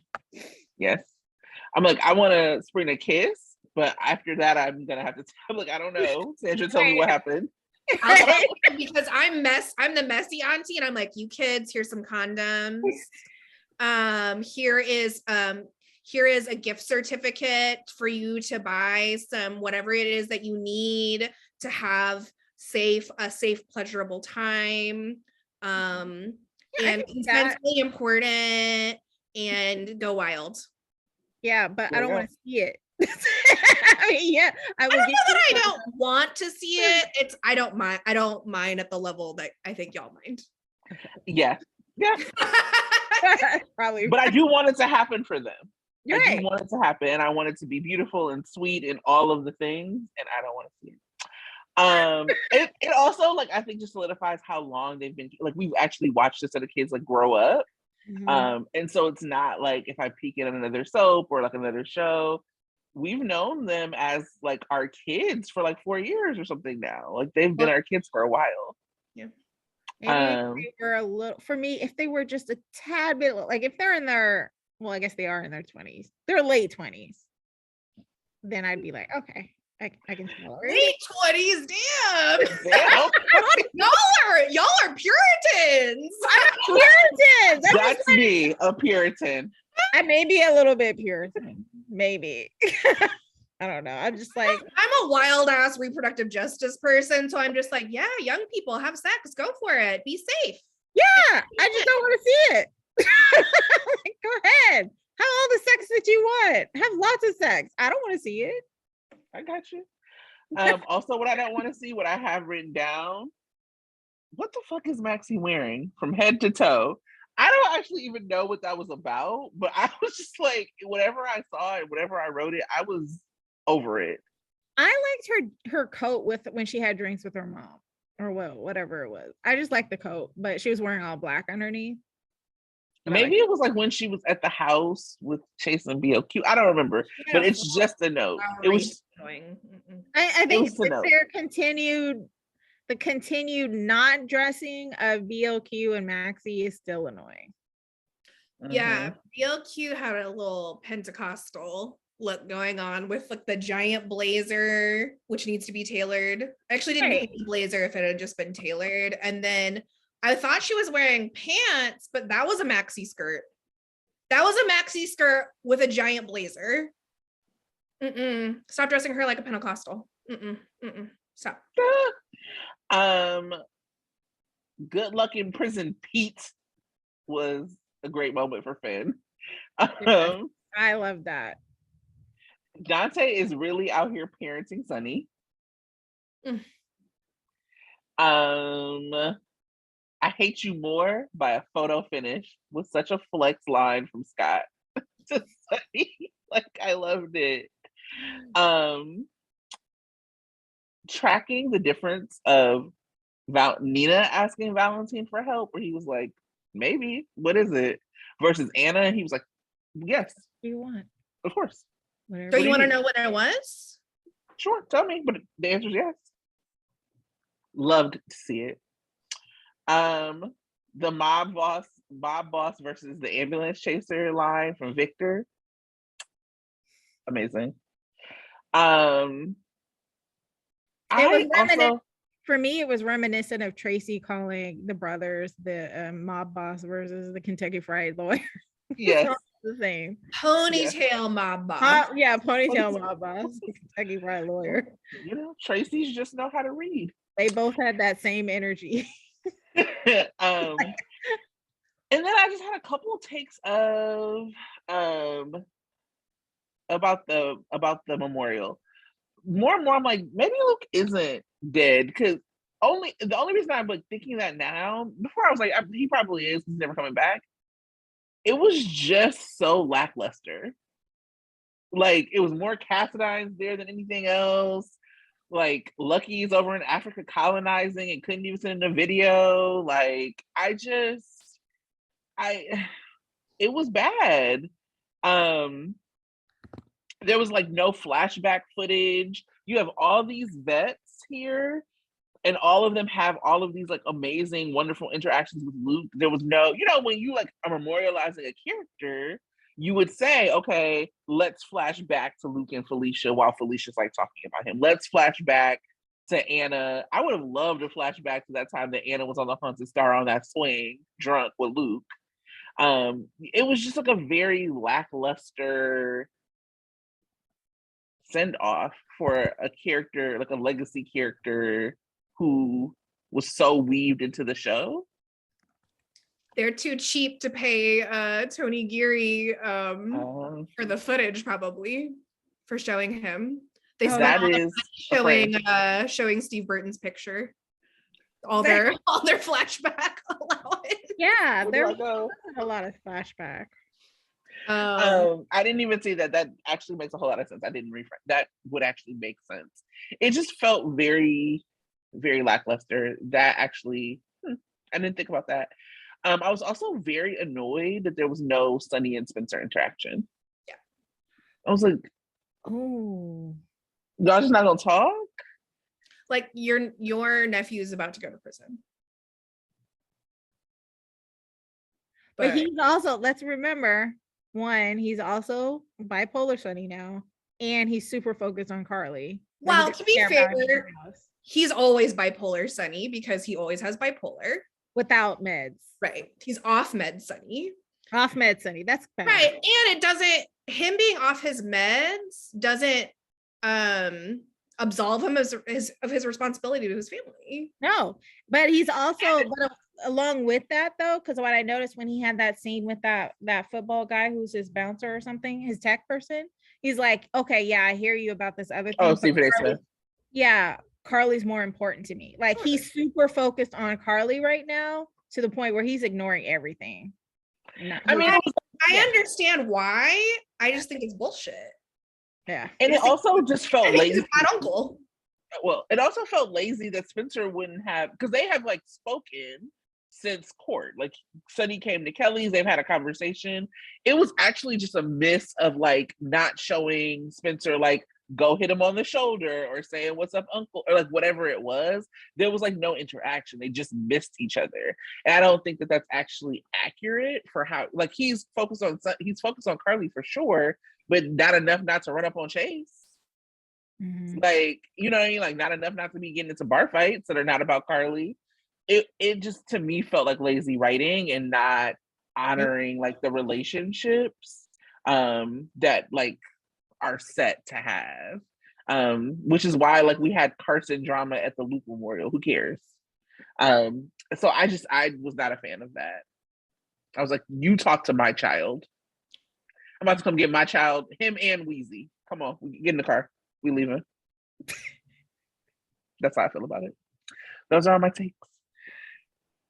I'm like, I want to Sprina kiss, but after that, I'm going to have to tell, like, I don't know. Sandra, tell me what happened. Because I'm the messy auntie, and I'm like, you kids, here's some condoms. Here is a gift certificate for you to buy some whatever it is that you need to have a safe, pleasurable time. And consent's really important, and go wild. Yeah, but I don't want to see it. I don't know that I don't want to see it. I don't mind at the level that I think y'all mind. Yeah. Probably. But I do want it to happen for them. You're I right. do want it to happen, and I want it to be beautiful and sweet and all of the things, and I don't want to see it. It also, like, I think just solidifies how long they've been, like, we've actually watched this other kids like grow up. And so it's not like if I peek at another soap or like another show, we've known them as like our kids for like 4 years or something now. Like they've been our kids for a while. Yeah. Maybe if they were a little, for me, if they were just a tad bit, like if they're in their, well, I guess they are in their 20s, they're late 20s, then I'd be like, okay, I can smell it. Late 20s, damn. Y'all are Puritans. I'm Puritans. That's me, a Puritan. I may be a little bit Puritan, maybe. I don't know. I'm just like, I'm a wild ass reproductive justice person, so I'm just like, yeah, young people have sex, go for it, be safe. Yeah, I just don't want to see it. Like, go ahead, have all the sex that you want, have lots of sex. I don't want to see it. I got you. Also, what I don't want to see, what I have written down, what the fuck is Maxie wearing from head to toe? I don't actually even know what that was about, but I was just like, whatever I saw it, whatever I wrote it, I was over it. I liked her coat with when she had drinks with her mom, or whatever it was. I just liked the coat, but she was wearing all black underneath. Maybe it was like when she was at the house with Chase and BLQ. I don't remember, but it's just a note. It was annoying. I think their continued not dressing of BLQ and Maxie is still annoying. Yeah, BLQ had a little Pentecostal look going on with like the giant blazer, which needs to be tailored. I actually didn't hate the blazer if it had just been tailored. And then I thought she was wearing pants, but that was a maxi skirt. That was a maxi skirt with a giant blazer. Stop dressing her like a Pentecostal. Stop. Good luck in prison, Pete was a great moment for Finn. I love that. Dante is really out here parenting Sunny. I Hate You More by a photo finish was such a flex line from Scott to Sunny. Like, I loved it. Tracking the difference of Nina asking Valentin for help, where he was like, maybe, what is it? Versus Anna, and he was like, yes. What do you want? Of course. So you want to know what it was? Sure, tell me, but the answer is yes. Loved to see it. The mob boss versus the ambulance chaser line from Victor. Amazing. For me, it was reminiscent of Tracey calling the brothers the mob boss versus the Kentucky Fried Lawyer. Yes. The same. Ponytail mob boss. Ponytail mob boss, the Kentucky Fried Lawyer. You know, Tracy's just know how to read. They both had that same energy. And then I just had a couple of takes of about the memorial. More and more, I'm like, maybe Luke isn't dead, because the only reason I'm like thinking that now, before I was like, he probably is, he's never coming back. It was just so lackluster. Like, it was more Cassidines there than anything else. Like, Lucky's over in Africa colonizing and couldn't even send in a video. Like, it was bad. There was like no flashback footage. You have all these vets here, and all of them have all of these like amazing, wonderful interactions with Luke. There was no, when you like are memorializing a character, you would say, okay, let's flash back to Luke and Felicia while Felicia's like talking about him. Let's flash back to Anna. I would have loved to flash back to that time that Anna was on the hunt to star on that swing drunk with Luke. It was just like a very lackluster send off for a character, like a legacy character who was so weaved into the show. They're too cheap to pay Tony Geary for the footage, probably, for showing him. They spent showing Steve Burton's picture. All their flashback allowance. Yeah, there was a lot of flashback. I didn't even see that. That actually makes a whole lot of sense. I didn't refresh. That would actually make sense. It just felt very, very lackluster. That actually, I didn't think about that. I was also very annoyed that there was no Sunny and Spencer interaction. Yeah. I was like, oh, y'all just not gonna talk? Like, your nephew is about to go to prison. But he's also, let's remember, one, he's also bipolar Sunny now, and he's super focused on Carly. Well, to be fair, he's always bipolar Sunny because he always has bipolar. Without meds. Right. He's off meds Sunny. Off meds Sunny. That's bad. Right. And him being off his meds doesn't absolve him of his responsibility to his family. No, but he's also, along with that though, because what I noticed when he had that scene with that football guy who's his bouncer or something, his tech person, he's like, okay, yeah, I hear you about this other thing. Oh, Stephen A. Smith. Yeah, Carly's more important to me. Like, he's super focused on Carly right now to the point where he's ignoring everything. I understand why. I just think it's bullshit. Yeah. And it also just felt lazy. Bad uncle. Well, it also felt lazy that Spencer wouldn't have, because they have like spoken since court. Like, Sunny came to Kelly's, they've had a conversation. It was actually just a miss of like not showing Spencer like go hit him on the shoulder or saying what's up uncle or like whatever it was. There was like no interaction. They just missed each other, and I don't think that that's actually accurate for how, like, he's focused on Carly for sure, but not enough not to run up on Chase. Mm-hmm. Like, you know what I mean? Like, not enough not to be getting into bar fights that are not about Carly. It just, to me, felt like lazy writing and not honoring like the relationships that like are set to have. Which is why like we had Carson drama at the Luke Memorial. Who cares? So I was not a fan of that. I was like, you talk to my child. I'm about to come get my child, him and Wheezy. Come on, we get in the car. We leaving. That's how I feel about it. Those are my takes.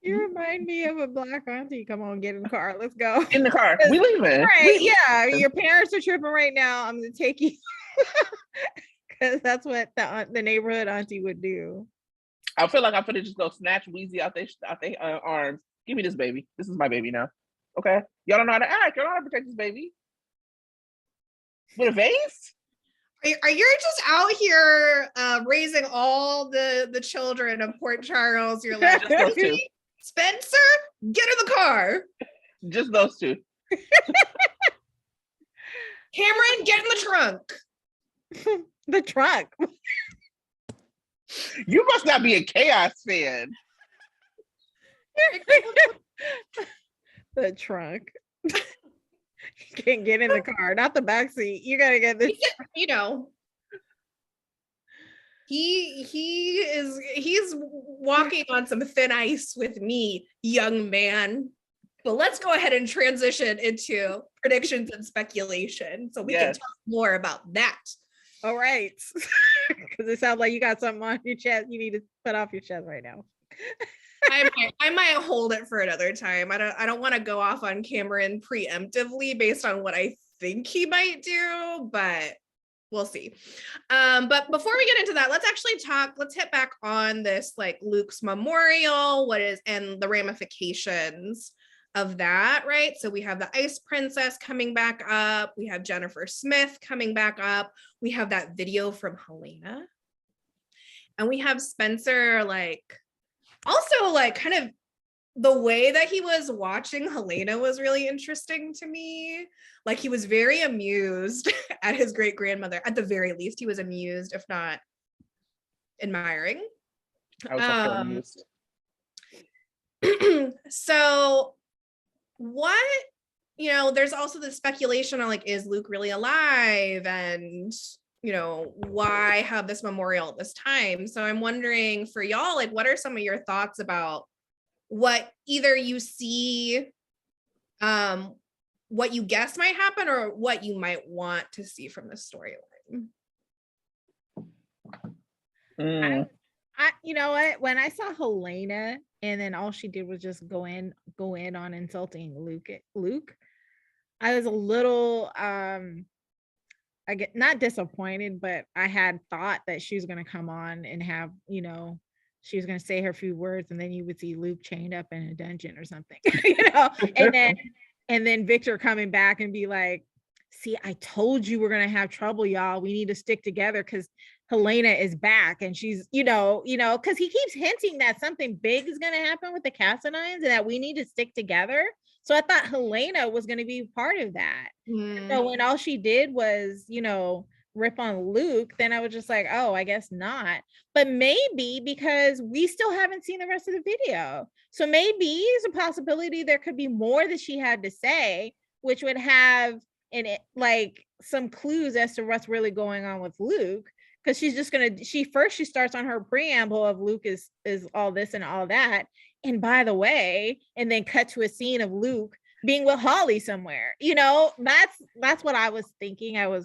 You remind me of a black auntie. Come on, get in the car. Let's go. In the car. We leaving. Right. Yeah. Your parents are tripping right now. I'm going to take you. Because that's what the neighborhood auntie would do. I feel like I'm gonna just go snatch Weezy out their arms. Give me this baby. This is my baby now. Okay, y'all don't know how to act. Y'all don't know how to protect this baby with a vase. Are you just out here raising all the children of Port Charles? You're like, Just those two. Spencer, get in the car. Just those two. Cameron, get in the trunk. The trunk. You must not be a Chaos fan. The trunk. You can't get in the car, not the back seat. You gotta get this. You know, he's walking on some thin ice with me, young man. But let's go ahead and transition into predictions and speculation, so we can talk more about that. All right. Because it sounds like you got something on your chest you need to put off your chest right now. I might hold it for another time. I don't want to go off on Cameron preemptively based on what I think he might do, but we'll see. But before we get into that, let's hit back on this, like, Luke's memorial, and the ramifications of that, right? So we have the Ice Princess coming back up. We have Jennifer Smith coming back up. We have that video from Helena. And we have Spencer, like, also, like, kind of the way that he was watching Helena was really interesting to me. Like, he was very amused at his great-grandmother. At the very least, he was amused, if not admiring. I was also amused. So what, there's also the speculation on, like, is Luke really alive? And, why have this memorial at this time? So I'm wondering for y'all, like, what are some of your thoughts about what either you see, what you guess might happen, or what you might want to see from the storyline? You know what? When I saw Helena and then all she did was just go in on insulting Luke, I was a little I get not disappointed, but I had thought that she was gonna come on and have, she was gonna say her few words and then you would see Luke chained up in a dungeon or something, and then Victor coming back and be like, see, I told you we're gonna have trouble, y'all. We need to stick together because Helena is back and she's, because he keeps hinting that something big is gonna happen with the Cassadines and that we need to stick together. So I thought Helena was gonna be part of that. So when all she did was, rip on Luke, then I was just like, oh, I guess not. But maybe because we still haven't seen the rest of the video. So maybe there's a possibility there could be more that she had to say, which would have like some clues as to what's really going on with Luke. Because she's just she starts on her preamble of Luke is all this and all that. And by the way, and then cut to a scene of Luke being with Holly somewhere. That's what I was thinking. I was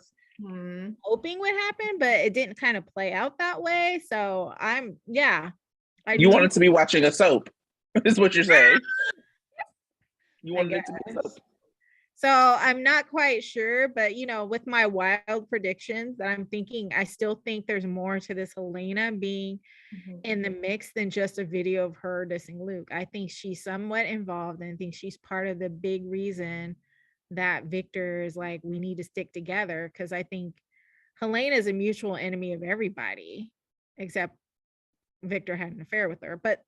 hoping would happen, but it didn't kind of play out that way. So you wanted to be watching a soap, is what you're saying. You wanted it to be a soap. So I'm not quite sure, but with my wild predictions that I'm thinking, I still think there's more to this Helena being in the mix than just a video of her dissing Luke. I think she's somewhat involved, and I think she's part of the big reason that Victor is like, we need to stick together, because I think Helena is a mutual enemy of everybody except Victor had an affair with her, but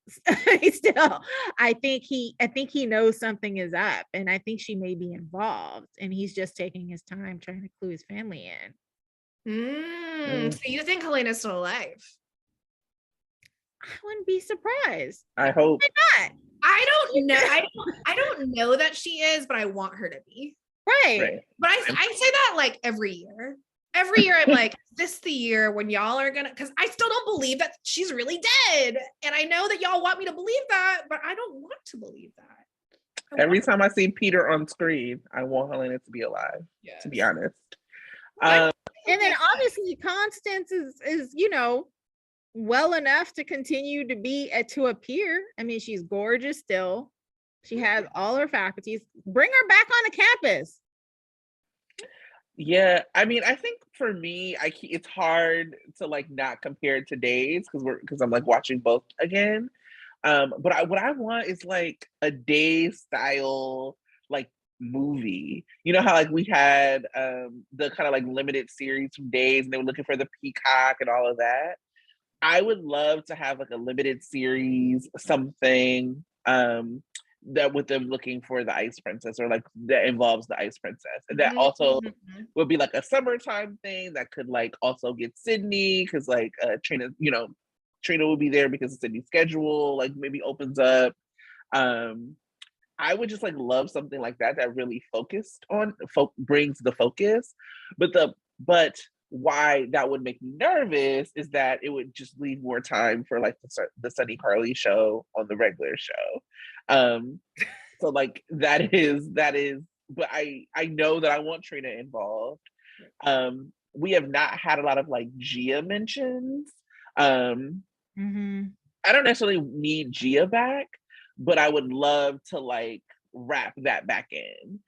still, I think he knows something is up, and I think she may be involved, and he's just taking his time trying to clue his family in. So you think Helena's still alive? I wouldn't be surprised. I hope not. I don't know. I don't know that she is, but I want her to be. Right. But I say that like every year. Every year I'm like, is this the year when y'all are gonna, because I still don't believe that she's really dead. And I know that y'all want me to believe that, but I don't want to believe that. Every time I see Peter on screen, I want Helena to be alive, to be honest. And then obviously Constance is well enough to continue to be to appear. I mean, she's gorgeous still. She has all her faculties. Bring her back on the campus. Yeah, I mean, I think for me, it's hard to like not compare to days because I'm like watching both again. But what I want is like a day style like movie. You know how like we had the kind of like limited series from Days, and they were looking for the peacock and all of that. I would love to have like a limited series, something that with them looking for the ice princess, or like that involves the ice princess. And that also would be like a summertime thing that could like also get Sydney, because like Trina, Trina will be there because of Sydney's schedule, like maybe opens up. I would just like love something like that that really focused on brings the focus. But why that would make me nervous is that it would just leave more time for like the Sunny Carly show on the regular show. So like that is, but I know that I want Trina involved. We have not had a lot of like Gia mentions. I don't necessarily need Gia back, but I would love to like wrap that back in.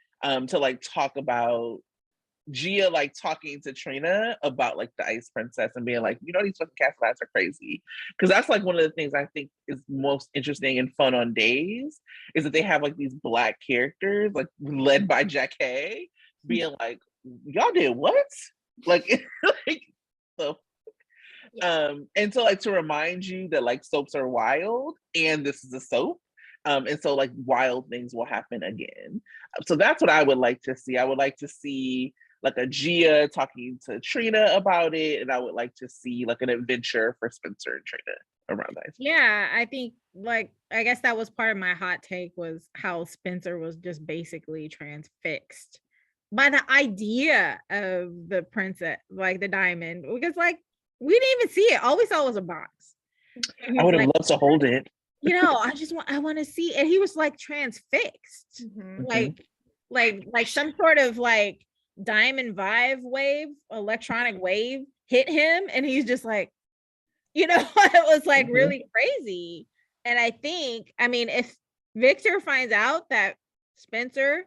To like talk about Gia like talking to Trina about like the Ice Princess and being like, these fucking cast are crazy. Because that's like one of the things I think is most interesting and fun on Days is that they have like these Black characters like led by Jackie being like, y'all did what? Like, like so. And so like to remind you that like soaps are wild and this is a soap. And so like wild things will happen again. So that's what I would like to see. I would like to see like a Gia talking to Trina about it, and I would like to see like an adventure for Spencer and Trina around that. Yeah, I think like I guess that was part of my hot take was how Spencer was just basically transfixed by the idea of the princess, like the diamond, because like we didn't even see it. All we saw was a box. I would have like, loved to hold it. I want to see, and he was like transfixed, like some sort of like diamond vibe wave, electronic wave hit him, and he's just like, it was like really crazy. And I think, I mean, if Victor finds out that Spencer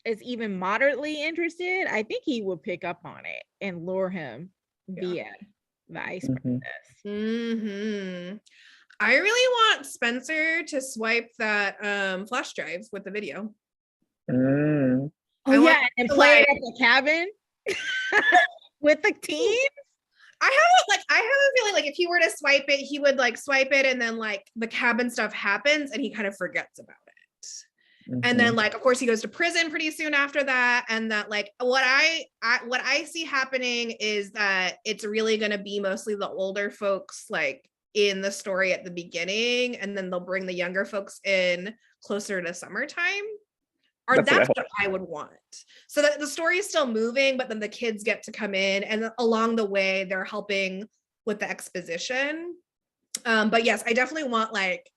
is even moderately interested, I think he would pick up on it and lure him via the Ice Princess. I really want Spencer to swipe that flash drive with the video. Oh yeah, and play it at the cabin with the team. I have a feeling like if he were to swipe it, he would like swipe it and then like the cabin stuff happens and he kind of forgets about it. And then like of course he goes to prison pretty soon after that, and that like what I see happening is that it's really going to be mostly the older folks like in the story at the beginning, and then they'll bring the younger folks in closer to summertime. Or that's what I would want. So that the story is still moving, but then the kids get to come in, and along the way they're helping with the exposition. But yes, I definitely want like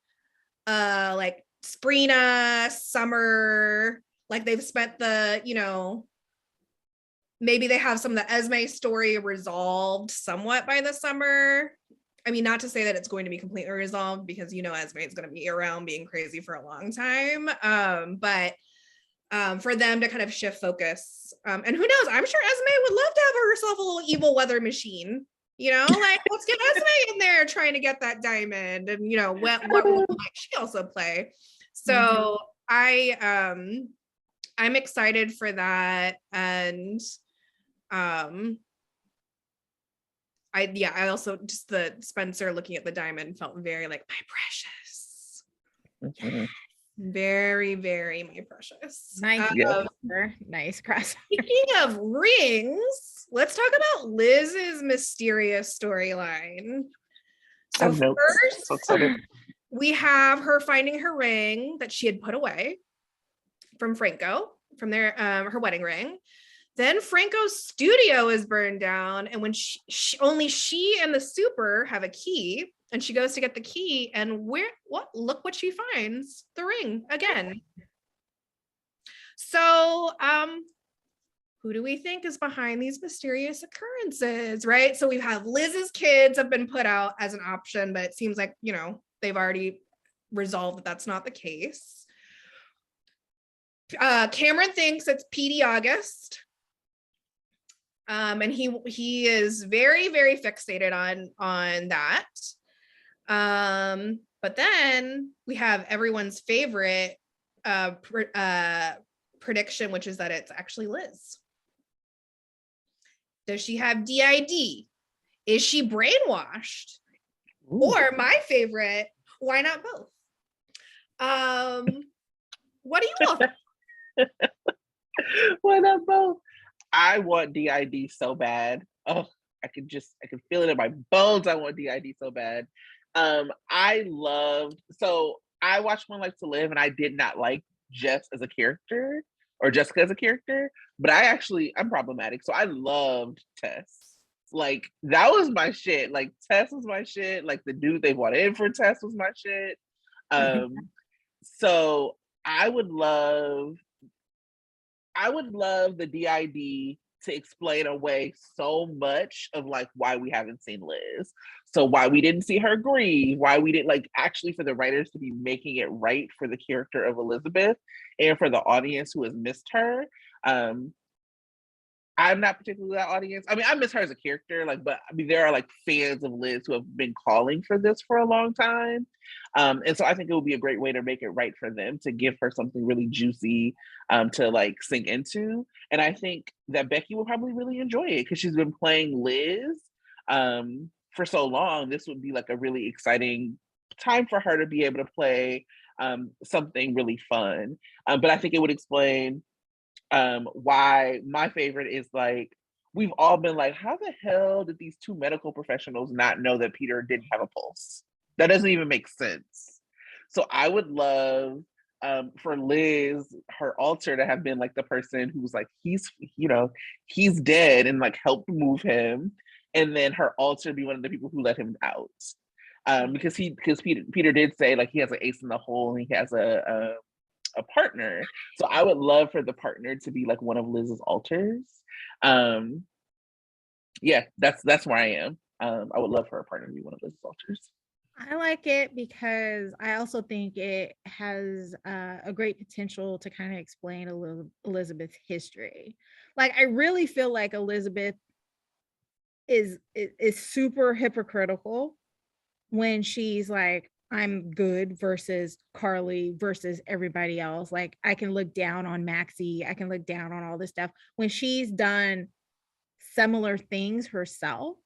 Sprina, Summer, like they've spent the, maybe they have some of the Esme story resolved somewhat by the summer. I mean, not to say that it's going to be completely resolved because Esme is going to be around being crazy for a long time. But for them to kind of shift focus. And who knows, I'm sure Esme would love to have herself a little evil weather machine, like let's get Esme in there trying to get that diamond, and what role might she also play? So I'm excited for that. And I also just the Spencer looking at the diamond felt very like my precious. Yes. Very, very my precious. Nice cross. Speaking of rings, let's talk about Liz's mysterious storyline. So first, we have her finding her ring that she had put away from Franco, from their her wedding ring. Then Franco's studio is burned down, and when only she and the super have a key. And she goes to get the key, and look what she finds, the ring again. So who do we think is behind these mysterious occurrences, right? So we have Liz's kids have been put out as an option, but it seems like, you know, they've already resolved that that's not the case. Cameron thinks it's PD August. And he is very, very fixated on that. But then we have everyone's favorite prediction, which is that it's actually Liz. Does she have DID? Is she brainwashed? Ooh. Or my favorite, why not both? What do you all think? Why not both? I want DID so bad. Oh, I can feel it in my bones. I want DID so bad. So I watched One Life to Live, and I did not like Jess as a character or Jessica as a character, but I'm problematic. So I loved Tess. Like, that was my shit. Like, Tess was my shit. Like, the dude they brought in for Tess was my shit. So I would love the DID to explain away so much of like why we haven't seen Liz. So why we didn't see her grieve, why we didn't, like, actually for the writers to be making it right for the character of Elizabeth and for the audience who has missed her. I'm not particularly that audience. I mean, I miss her as a character, like, but I mean, there are like fans of Liz who have been calling for this for a long time. And so I think it would be a great way to make it right for them, to give her something really juicy to like sink into. And I think that Becky will probably really enjoy it because she's been playing Liz for so long. This would be like a really exciting time for her to be able to play something really fun. But I think it would explain why my favorite is, like, we've all been like, how the hell did these two medical professionals not know that Peter didn't have a pulse? That doesn't even make sense. So I would love for Liz, her alter, to have been like the person who's like, he's dead, and like helped move him, and then her alter be one of the people who let him out. Because Peter did say like he has an ace in the hole, and he has a partner. So I would love for the partner to be like one of Liz's alters. Yeah, that's where I am. I would love for a partner to be one of Liz's alters. I like it because I also think it has a great potential to kind of explain Elizabeth's history. Like, I really feel like Elizabeth is super hypocritical when she's like, I'm good versus Carly versus everybody else. Like, I can look down on Maxie. I can look down on all this stuff when she's done similar things herself.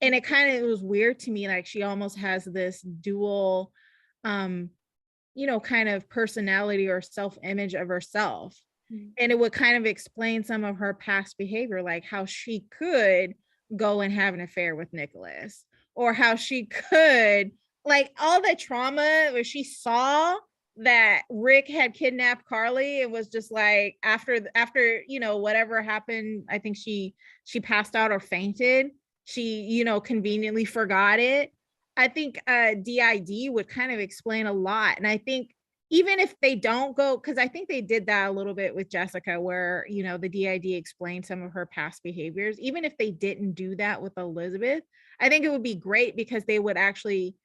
And it kind of was weird to me. Like, she almost has this dual, kind of personality or self-image of herself. Mm-hmm. And it would kind of explain some of her past behavior, like how she could go and have an affair with Nicholas, or how she could, like, all the trauma where she saw that Rick had kidnapped Carly. It was just like after whatever happened, I think she passed out or fainted. She conveniently forgot it. I think DID would kind of explain a lot. And I think even if they don't go, because I think they did that a little bit with Jessica, where the DID explained some of her past behaviors. Even if they didn't do that with Elizabeth, I think it would be great because they would actually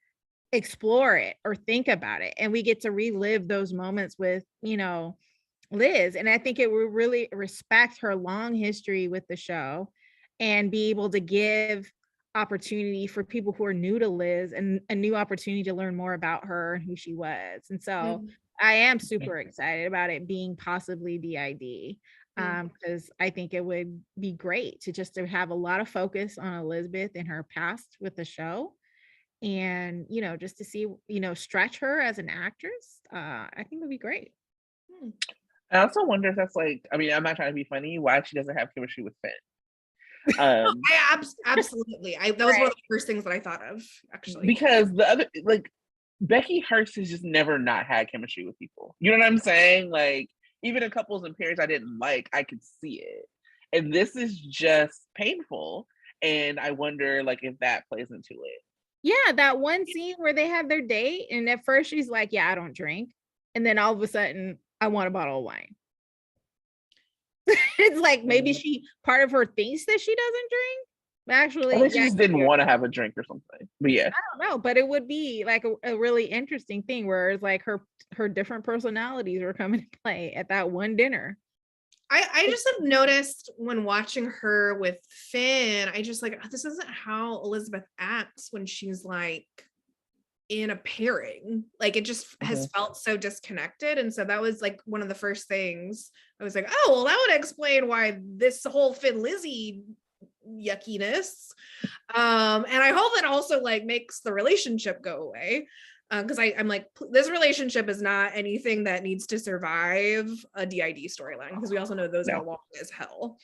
explore it or think about it, and we get to relive those moments with Liz. And I think it will really respect her long history with the show and be able to give opportunity for people who are new to Liz and a new opportunity to learn more about her and who she was. And so I am super excited about it being possibly DID, because I think it would be great to have a lot of focus on Elizabeth and her past with the show. And just to see stretch her as an actress, I think would be great. I also wonder if that's like, I mean, I'm not trying to be funny, why she doesn't have chemistry with Finn. Absolutely, that was one of the first things that I thought of, actually, because the other, like, Becky Hurst has just never not had chemistry with people. You know what I'm saying? Like, even in couples and pairs I didn't like, I could see it, and this is just painful. And I wonder, like, if that plays into it. Yeah, that one scene where they have their date, and at first she's like, yeah, I don't drink, and then all of a sudden I want a bottle of wine. It's like maybe she part of her thinks that she doesn't drink. But actually, I think she yeah, just didn't want to have a drink or something. But yeah. I don't know, but it would be like a really interesting thing where it's like her different personalities were coming to play at that one dinner. I just have noticed when watching her with Finn, I just like, this isn't how Elizabeth acts when she's like in a pairing. Like it just has felt so disconnected. And so that was like one of the first things I was like, oh, well, that would explain why this whole Finn Lizzie yuckiness. And I hope it also like makes the relationship go away. Because I'm like, this relationship is not anything that needs to survive a DID storyline, because we also know those are long as hell.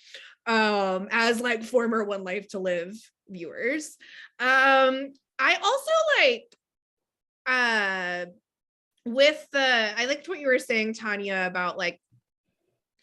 As like former One Life to Live viewers. I also like with I liked what you were saying, Tonya, about like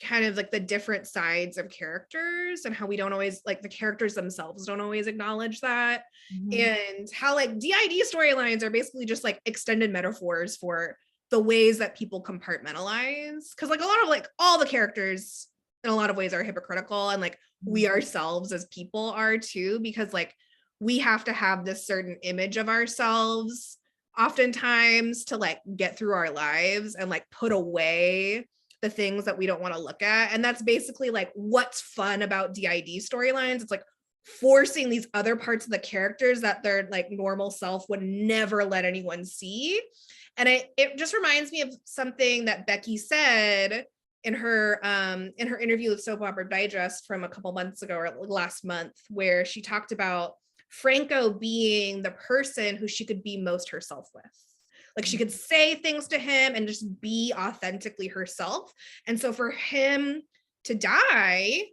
kind of like the different sides of characters and how we don't always like the characters themselves don't always acknowledge that. And how like DID storylines are basically just like extended metaphors for the ways that people compartmentalize, because like a lot of like all the characters in a lot of ways are hypocritical, and like we ourselves as people are too, because like we have to have this certain image of ourselves oftentimes to like get through our lives and like put away the things that we don't want to look at. And that's basically like what's fun about DID storylines. It's like forcing these other parts of the characters that their like normal self would never let anyone see. And it just reminds me of something that Becky said in her interview with Soap Opera Digest from a couple months ago or last month, where she talked about Franco being the person who she could be most herself with. Like she could say things to him and just be authentically herself. And so for him to die,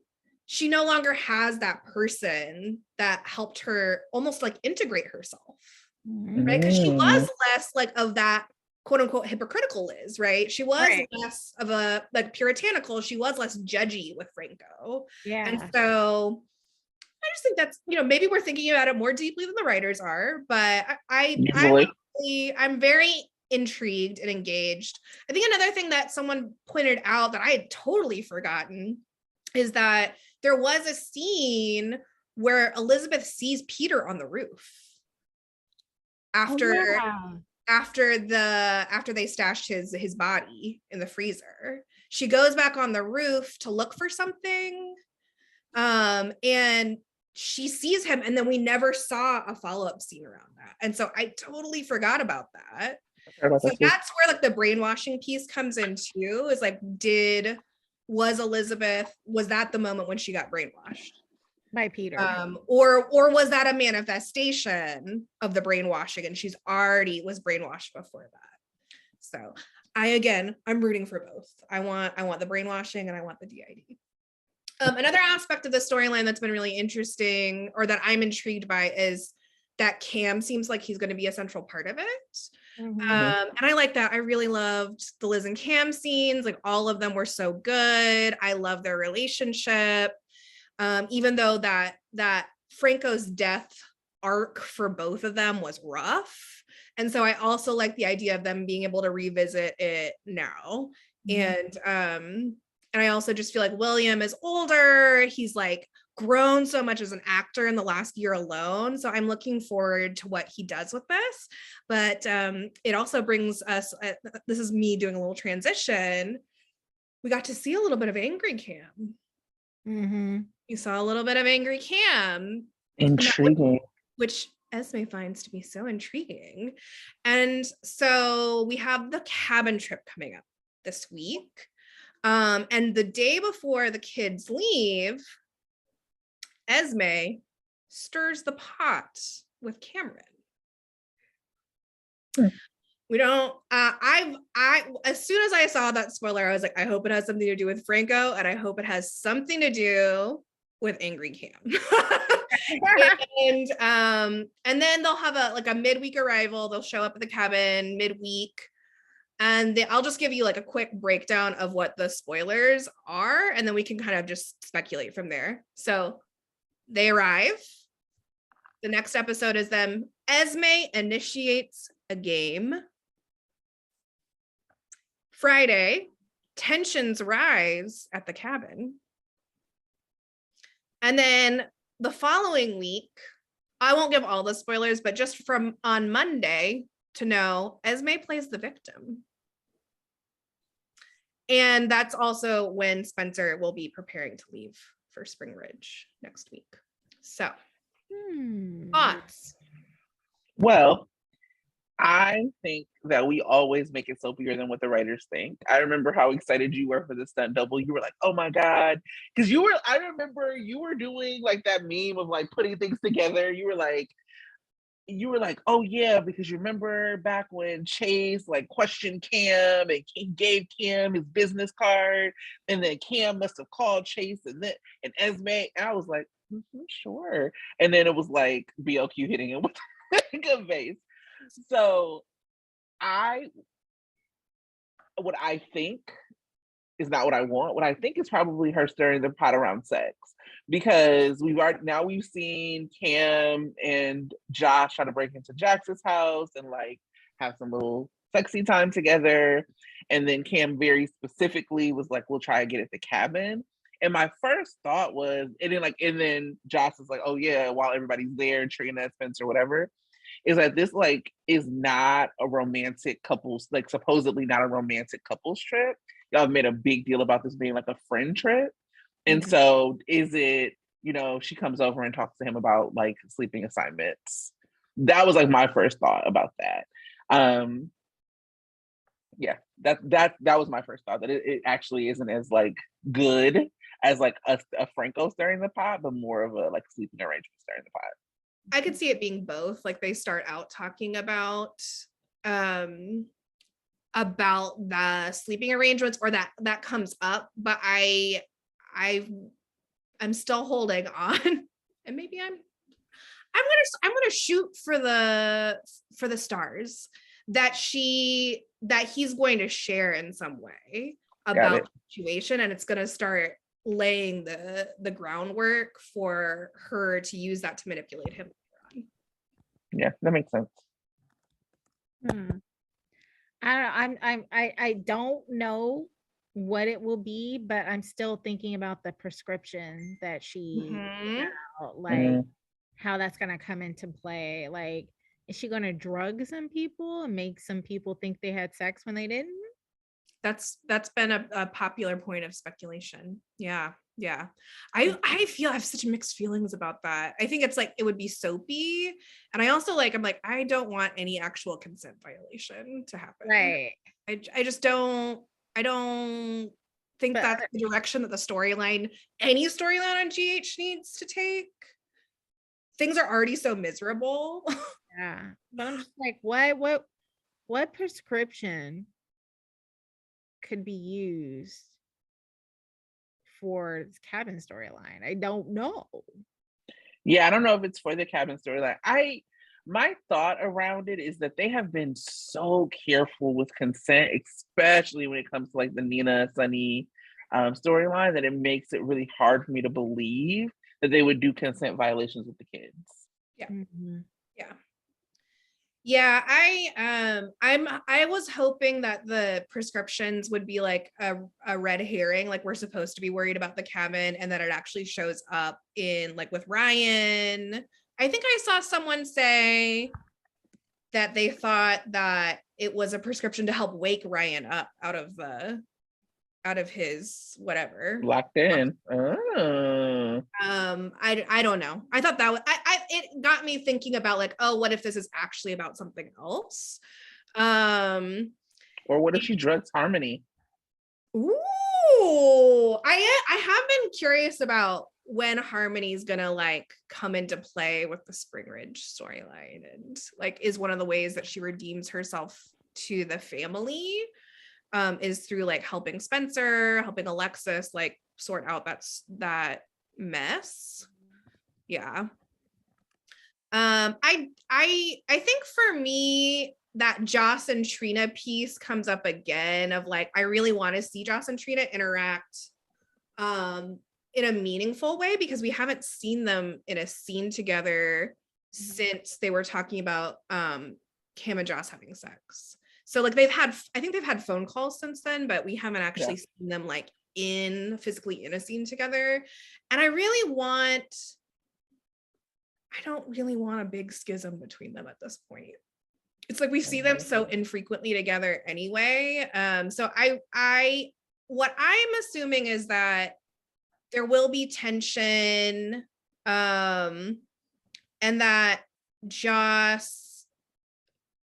she no longer has that person that helped her almost like integrate herself, right? Because she was less like of that quote unquote hypocritical Liz, right? She was less of a like puritanical. She was less judgy with Franco. Yeah. And so I just think that's, you know, maybe we're thinking about it more deeply than the writers are, but I'm very intrigued and engaged. I think another thing that someone pointed out that I had totally forgotten is that there was a scene where Elizabeth sees Peter on the roof after they stashed his body in the freezer. She goes back on the roof to look for something, and she sees him, and then we never saw a follow-up scene around that. And so I totally forgot about that. So that's where like the brainwashing piece comes in too, is like, was that the moment when she got brainwashed by Peter? Or was that a manifestation of the brainwashing and she's already was brainwashed before that? So I'm rooting for both. I want the brainwashing and I want the DID. Another aspect of the storyline that's been really interesting, or that I'm intrigued by, is that Cam seems like he's going to be a central part of it. And I like that. I really loved the Liz and Cam scenes. Like all of them were so good. I love their relationship. Even though that Franco's death arc for both of them was rough. And so I also like the idea of them being able to revisit it now. And I also just feel like William is older. He's like grown so much as an actor in the last year alone. So I'm looking forward to what he does with this. But it also brings us, this is me doing a little transition. We got to see a little bit of Angry Cam. You saw a little bit of Angry Cam. Intriguing. Which Esme finds to be so intriguing. And so we have the cabin trip coming up this week. And the day before the kids leave, Esme stirs the pot with Cameron. We don't, I as soon as I saw that spoiler, I was like, I hope it has something to do with Franco, and I hope it has something to do with Angry Cam. And then they'll have a midweek arrival. They'll show up at the cabin midweek. And I'll just give you like a quick breakdown of what the spoilers are, and then we can kind of just speculate from there. So they arrive. The next episode is them. Esme initiates a game. Friday, tensions rise at the cabin. And then the following week, I won't give all the spoilers, but just from on Monday to know, Esme plays the victim. And that's also when Spencer will be preparing to leave for Spring Ridge next week. So, thoughts? Well, I think that we always make it so bigger than what the writers think. I remember how excited you were for the stunt double. You were like, oh my God. Because I remember you were doing like that meme of like putting things together. You were like, oh yeah, because you remember back when Chase like questioned Cam and he gave Cam his business card, and then Cam must have called Chase and Esme. And I was like, sure. And then it was like BLQ hitting him with a vase. So what I think is not what I want. What I think is probably her stirring the pot around sex, because we've seen Cam and Josh try to break into Jax's house and like have some little sexy time together. And then Cam very specifically was like, we'll try to get at the cabin. And my first thought was, and then Josh was like, oh yeah, while everybody's there, Trina, Spencer, whatever, is that this like is not a romantic couples, like supposedly not a romantic couples trip. Y'all have made a big deal about this being like a friend trip. And so is it, she comes over and talks to him about like sleeping assignments. That was like my first thought about that. Yeah, that was my first thought, that it actually isn't as like good as like a Franco stirring the pot, but more of a like sleeping arrangement stirring the pot. I could see it being both. Like they start out talking about the sleeping arrangements, or that comes up, but I'm still holding on, and maybe I'm gonna shoot for the stars that he's going to share in some way about the situation, and it's gonna start laying the groundwork for her to use that to manipulate him. Yeah, that makes sense. I don't know what it will be, but I'm still thinking about the prescription that she like how that's gonna come into play. Like, is she gonna drug some people and make some people think they had sex when they didn't? That's been a popular point of speculation. Yeah. I feel I have such mixed feelings about that. I think it's like it would be soapy, and I also I'm like, I don't want any actual consent violation to happen. Right. I just don't. I don't think that's the direction that any storyline on GH needs to take. Things are already so miserable. Yeah, but I'm just like, what prescription could be used for this cabin storyline? I don't know. Yeah, I don't know if it's for the cabin storyline. My thought around it is that they have been so careful with consent, especially when it comes to like the Nina Sunny storyline, that it makes it really hard for me to believe that they would do consent violations with the kids. Yeah. Yeah, I was hoping that the prescriptions would be like a red herring, like we're supposed to be worried about the cabin, and that it actually shows up in like with Ryan. I think I saw someone say that they thought that it was a prescription to help wake Ryan up out of his whatever. Locked in. Oh. I don't know. I thought that it got me thinking about like, oh, what if this is actually about something else? Or what if she drugs Harmony? Ooh, I have been curious about when Harmony's gonna like come into play with the Spring Ridge storyline, and like is one of the ways that she redeems herself to the family is through like helping Spencer, helping Alexis like sort out that mess. Yeah. I think for me that Joss and Trina piece comes up again of like, I really want to see Joss and Trina interact in a meaningful way, because we haven't seen them in a scene together since they were talking about Cam and Joss having sex. So like I think they've had phone calls since then, but we haven't actually seen them like physically in a scene together. And I don't really want a big schism between them at this point. It's like we see them so infrequently together anyway. So what I'm assuming is that there will be tension, and that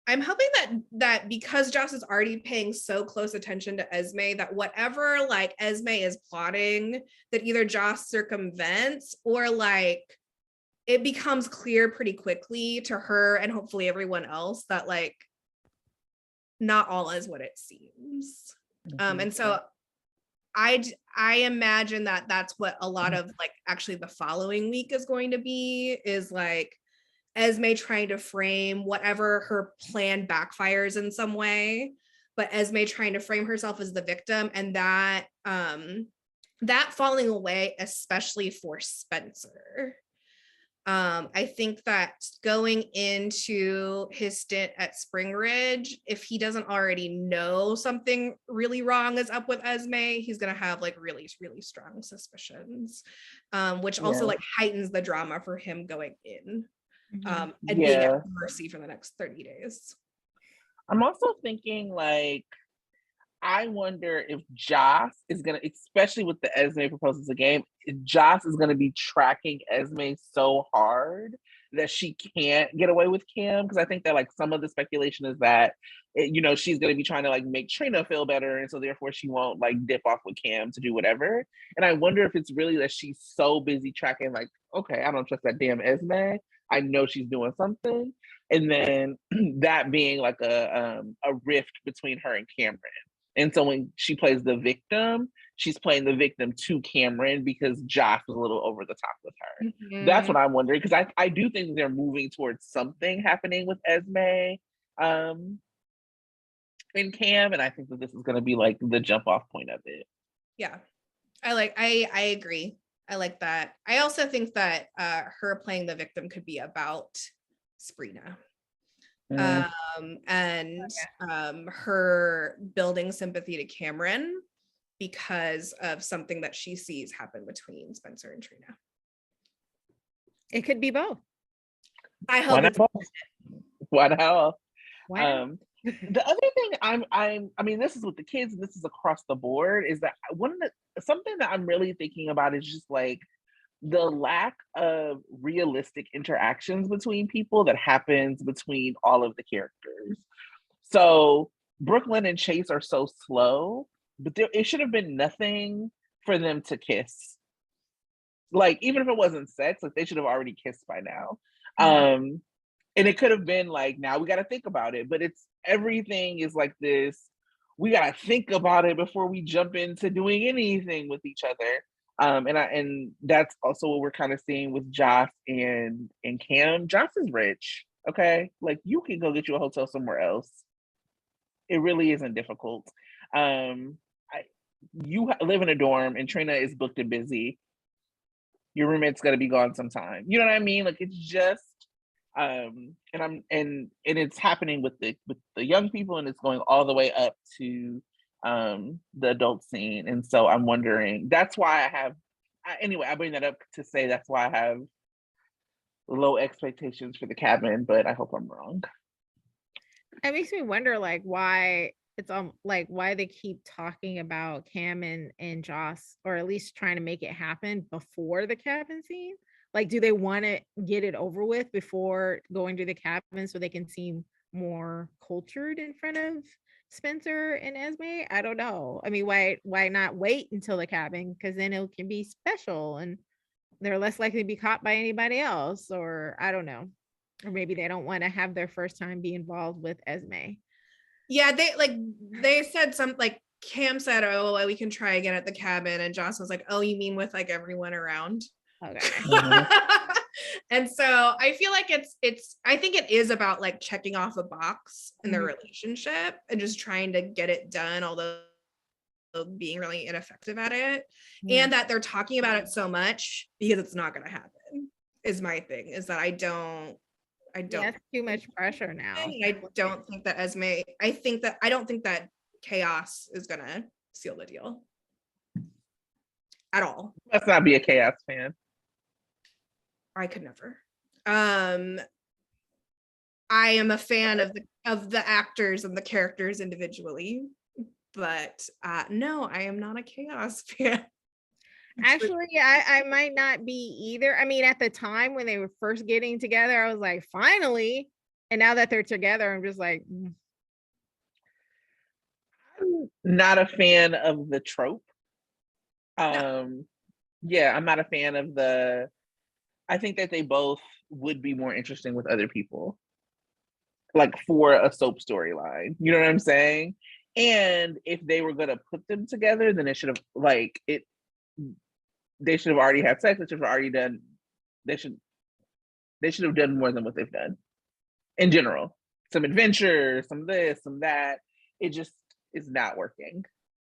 I'm hoping that because Joss is already paying so close attention to Esme, that whatever like Esme is plotting, that either Joss circumvents or like it becomes clear pretty quickly to her and hopefully everyone else that like not all is what it seems. And so I imagine that that's what a lot of like actually the following week is going to be, is like Esme trying to frame whatever her plan backfires in some way, but Esme trying to frame herself as the victim, and that falling away, especially for Spencer. I think that going into his stint at Spring Ridge, if he doesn't already know something really wrong is up with Esme, he's gonna have like really, really strong suspicions, which also like heightens the drama for him going in. And being at mercy for the next 30 days. I'm also thinking like, I wonder if Joss is gonna, especially with the Esme proposals a game, Joss is gonna be tracking Esme so hard that she can't get away with Kim, because I think that like some of the speculation is that she's gonna be trying to like make Trina feel better, and so therefore she won't like dip off with Kim to do whatever. And I wonder if it's really that she's so busy tracking like, okay, I don't trust that damn Esme, I know she's doing something, and then that being like a rift between her and Cameron. And so when she plays the victim, she's playing the victim to Cameron because Josh was a little over the top with her. Mm-hmm. That's what I'm wondering, because I do think they're moving towards something happening with Esme and Cam, and I think that this is going to be like the jump off point of it. Yeah, I agree. I like that. I also think that her playing the victim could be about Sprina. And her building sympathy to Cameron because of something that she sees happen between Spencer and Trina. It could be both. I hope it's both. Why not? The other thing I mean, this is with the kids, and this is across the board, is that something that I'm really thinking about is just like the lack of realistic interactions between people that happens between all of the characters. So Brooklyn and Chase are so slow, but it should have been nothing for them to kiss. Like, even if it wasn't sex, like they should have already kissed by now. Mm-hmm. And it could have been like, now we got to think about it, but everything is like this. We got to think about it before we jump into doing anything with each other. And that's also what we're kind of seeing with Joss and Cam. Joss is rich, okay? Like, you can go get you a hotel somewhere else. It really isn't difficult. You live in a dorm and Trina is booked and busy. Your roommate's gonna be gone sometime. You know what I mean? Like, it's just and it's happening with the young people, and it's going all the way up to the adult scene. And so I'm wondering, that's why I bring that up to say that's why I have low expectations for the cabin, but I hope I'm wrong. It makes me wonder like why it's like why they keep talking about Cam and Joss, or at least trying to make it happen before the cabin scene. Like, do they want to get it over with before going to the cabin so they can seem more cultured in front of Spencer and Esme? I don't know. I mean, why not wait until the cabin? Because then it can be special and they're less likely to be caught by anybody else, or I don't know. Or maybe they don't want to have their first time be involved with Esme. Yeah, they said like Cam said, oh, we can try again at the cabin, and Joss was like, oh, you mean with like everyone around? Okay. Mm-hmm. And so I feel like I think it is about like checking off a box in their relationship and just trying to get it done, although being really ineffective at it. And that they're talking about it so much because it's not going to happen is my thing, is that I don't that's too much pressure now. I don't think that I don't think that chaos is going to seal the deal. at all. Let's not be a chaos fan. I could never. I am a fan of the actors and the characters individually, but no, I am not a chaos fan. Actually, I might not be either. I mean, at the time when they were first getting together, I was like, finally. And now that they're together, I'm just like, I'm not a fan of the trope. Yeah, I'm not a fan of I think that they both would be more interesting with other people, like for a soap storyline. You know what I'm saying? And if they were gonna put them together, then it should have they should have already had sex. They should have already done. They should have done more than what they've done in general. Some adventure, some this, some that. It just is not working.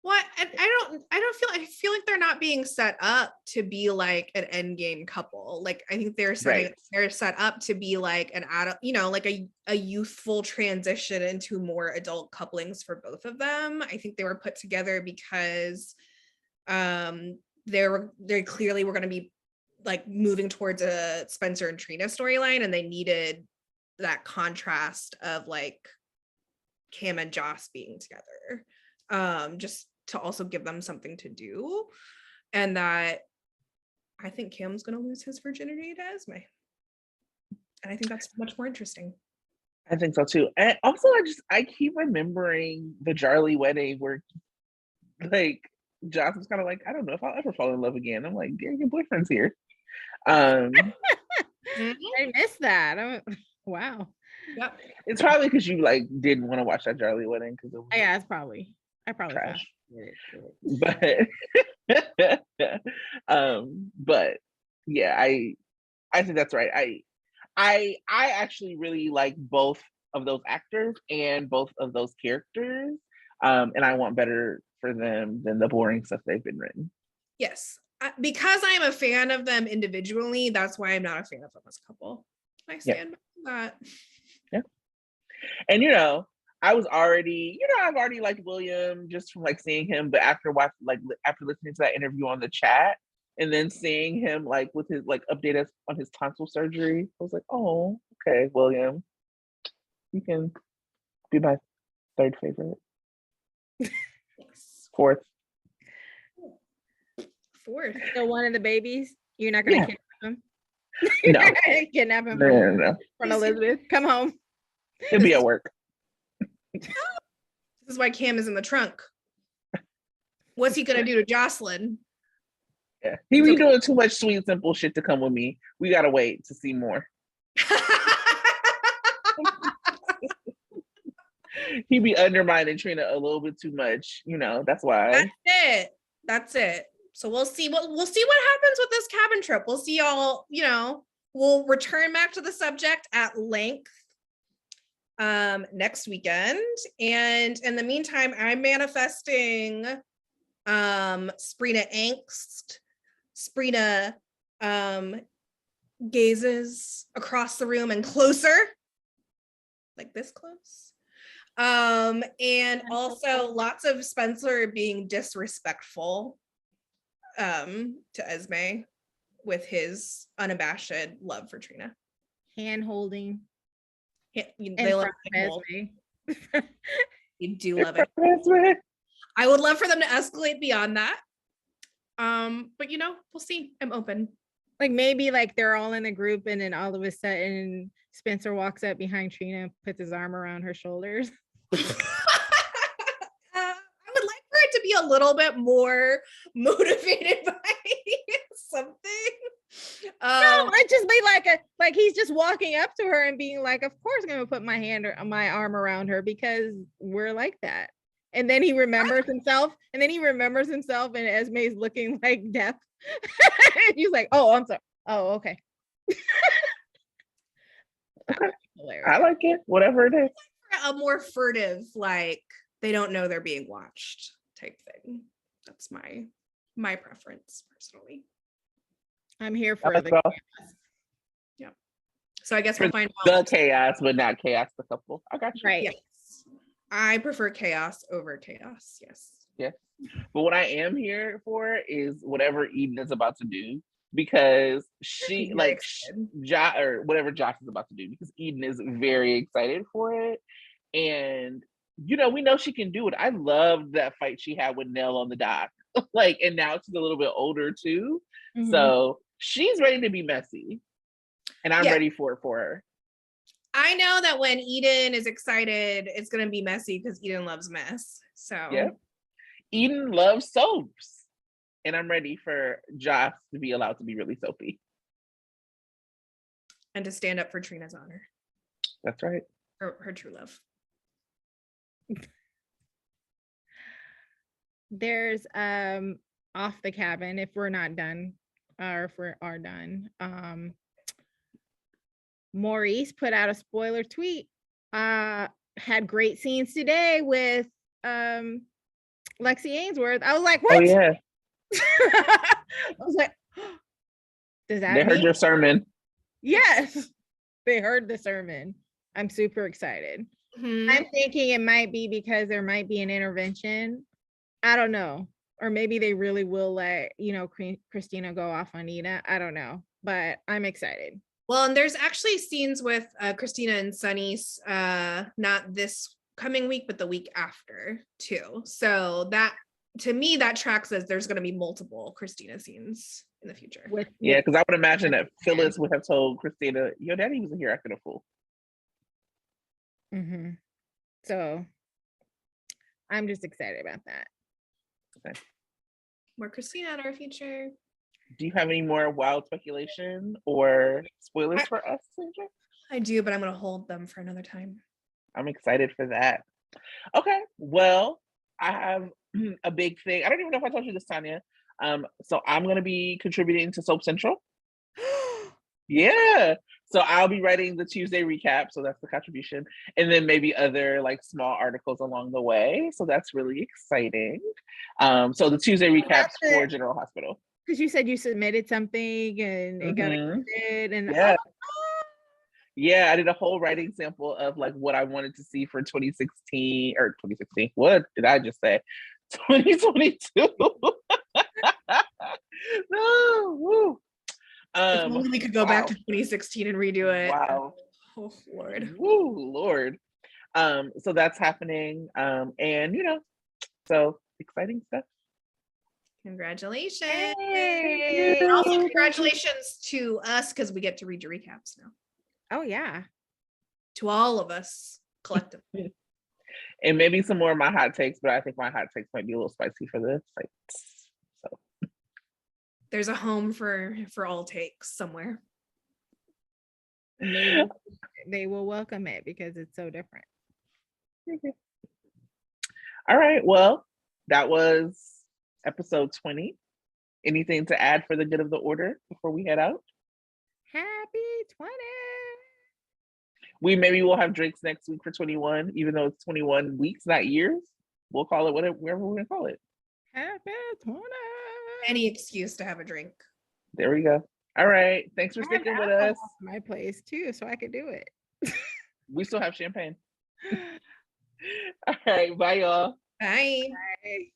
What? And I feel like they're not being set up to be like an end game couple. Like I think they're set up to be like an adult, like a youthful transition into more adult couplings for both of them. I think they were put together because they clearly were going to be like moving towards a Spencer and Trina storyline, and they needed that contrast of like Cam and Joss being together, just to also give them something to do. And that I think Cam's going to lose his virginity to Esme, and I think that's much more interesting. I think so too. And also I keep remembering the Charlie wedding where like Joss was kind of like, I don't know if I'll ever fall in love again. I'm like, yeah, your boyfriend's here. I missed that. Wow. Yep. It's probably because you like didn't want to watch that Charlie wedding because it was Yeah, I probably trash. It. But yeah, I think that's right. I actually really like both of those actors and both of those characters. And I want better for them than the boring stuff they've been written. Yes. Because I'm a fan of them individually, that's why I'm not a fan of them as a couple. I stand by that. Yeah. And I was already, I've already liked William just from like seeing him, but after listening to that interview on the chat and then seeing him like with his like update us on his tonsil surgery, I was like, oh, okay, William, you can be my third favorite. Yes. Fourth. So one of the babies, you're not going to kidnap him? No. Kidnap him No. From Elizabeth. Come home. He'll be at work. This is why Cam is in the trunk. What's he gonna do to Jocelyn? Yeah. He be doing too much sweet, simple shit to come with me. We gotta wait to see more. He be undermining Trina a little bit too much. That's why. That's it. So we'll see what happens with this cabin trip. We'll see y'all, we'll return back to the subject at length next weekend. And in the meantime, I'm manifesting Sprina angst. Sprina gazes across the room and closer, like this close. And also lots of Spencer being disrespectful to Esme with his unabashed love for Trina. Hand holding. They love Esme. You do love it. I would love for them to escalate beyond that. But we'll see. I'm open. Like maybe like they're all in a group and then all of a sudden Spencer walks up behind Trina and puts his arm around her shoulders. I would like for it to be a little bit more motivated by something. No, it just be like he's just walking up to her and being like, of course I'm gonna put my arm around her because we're like that. And then he remembers himself, and Esme's looking like death. And he's like, oh, I'm sorry. Oh, okay. I like it, whatever it is. A more furtive, like they don't know they're being watched type thing. That's my preference personally. I'm here for the chaos. Yeah. So I guess we'll find the chaos, but not chaos the couple. I got you. Right. Yes. I prefer chaos over chaos. Yes. Yes. But what I am here for is whatever Eden is about to do, because she Very like or whatever Josh is about to do, because Eden is very excited for it. And we know she can do it. I loved that fight she had with Nell on the dock. Like, and now she's a little bit older too. Mhm. So she's ready to be messy. And I'm Yeah. ready for it for her. I know that when Eden is excited, it's gonna be messy because Eden loves mess. So Yeah. Eden loves soaps. And I'm ready for Josh to be allowed to be really soapy. and to stand up for Trina's honor, That's right. her true love. There's off the cabin, if we're not done, or if we are done. Maurice put out a spoiler tweet. Had great scenes today with Lexi Ainsworth. I was like, what? Oh yeah. I was like, does that They heard mean? your sermon. Yes, they heard the sermon. I'm super excited. Mhm. I'm thinking it might be because there might be an intervention. I don't know. Or maybe they really will let, Christina go off on Nina. I don't know, but I'm excited. Well, and there's actually scenes with Christina and Sunny's not this coming week, but the week after too. So that, to me, that tracks as there's going to be multiple Christina scenes in the future. Yeah, because I would imagine that Phyllis would have told Christina, your daddy was here acting a fool. Mm-hmm. So I'm just excited about that. Okay. More Christina in our future. Do you have any more wild speculation or spoilers for us, Sandra? I do, but I'm going to hold them for another time. I'm excited for that. Okay, well, I have a big thing. I don't even know if I told you this, Tonya. So I'm going to be contributing to Soap Central. Yeah. So I'll be writing the Tuesday recap. So that's the contribution. And then maybe other like small articles along the way. So that's really exciting. So the Tuesday recaps for General Hospital. Because you said you submitted something and it got accepted. And yeah. Yeah, I did a whole writing sample of like what I wanted to see for 2016 or 2016. What did I just say? 2022. No, woo. If only we could go back to 2016 and redo it. Wow. Oh Lord. Woo, Lord. So that's happening. And so exciting stuff. Congratulations. Hey. And also congratulations to us because we get to read your recaps now. Oh yeah. To all of us collectively. And maybe some more of my hot takes, but I think my hot takes might be a little spicy for this. Like, so there's a home for all takes somewhere. They will welcome it because it's so different. All right. Well, that was episode 20. Anything to add for the good of the order before we head out? Happy 20. Maybe we'll have drinks next week for 21, even though it's 21 weeks, not years. We'll call it whatever we're gonna call it. Happy 20. Any excuse to have a drink. There we go. All right. Thanks for sticking with us. My place too, so I could do it. We still have champagne. All right. Bye, y'all. Bye. Bye.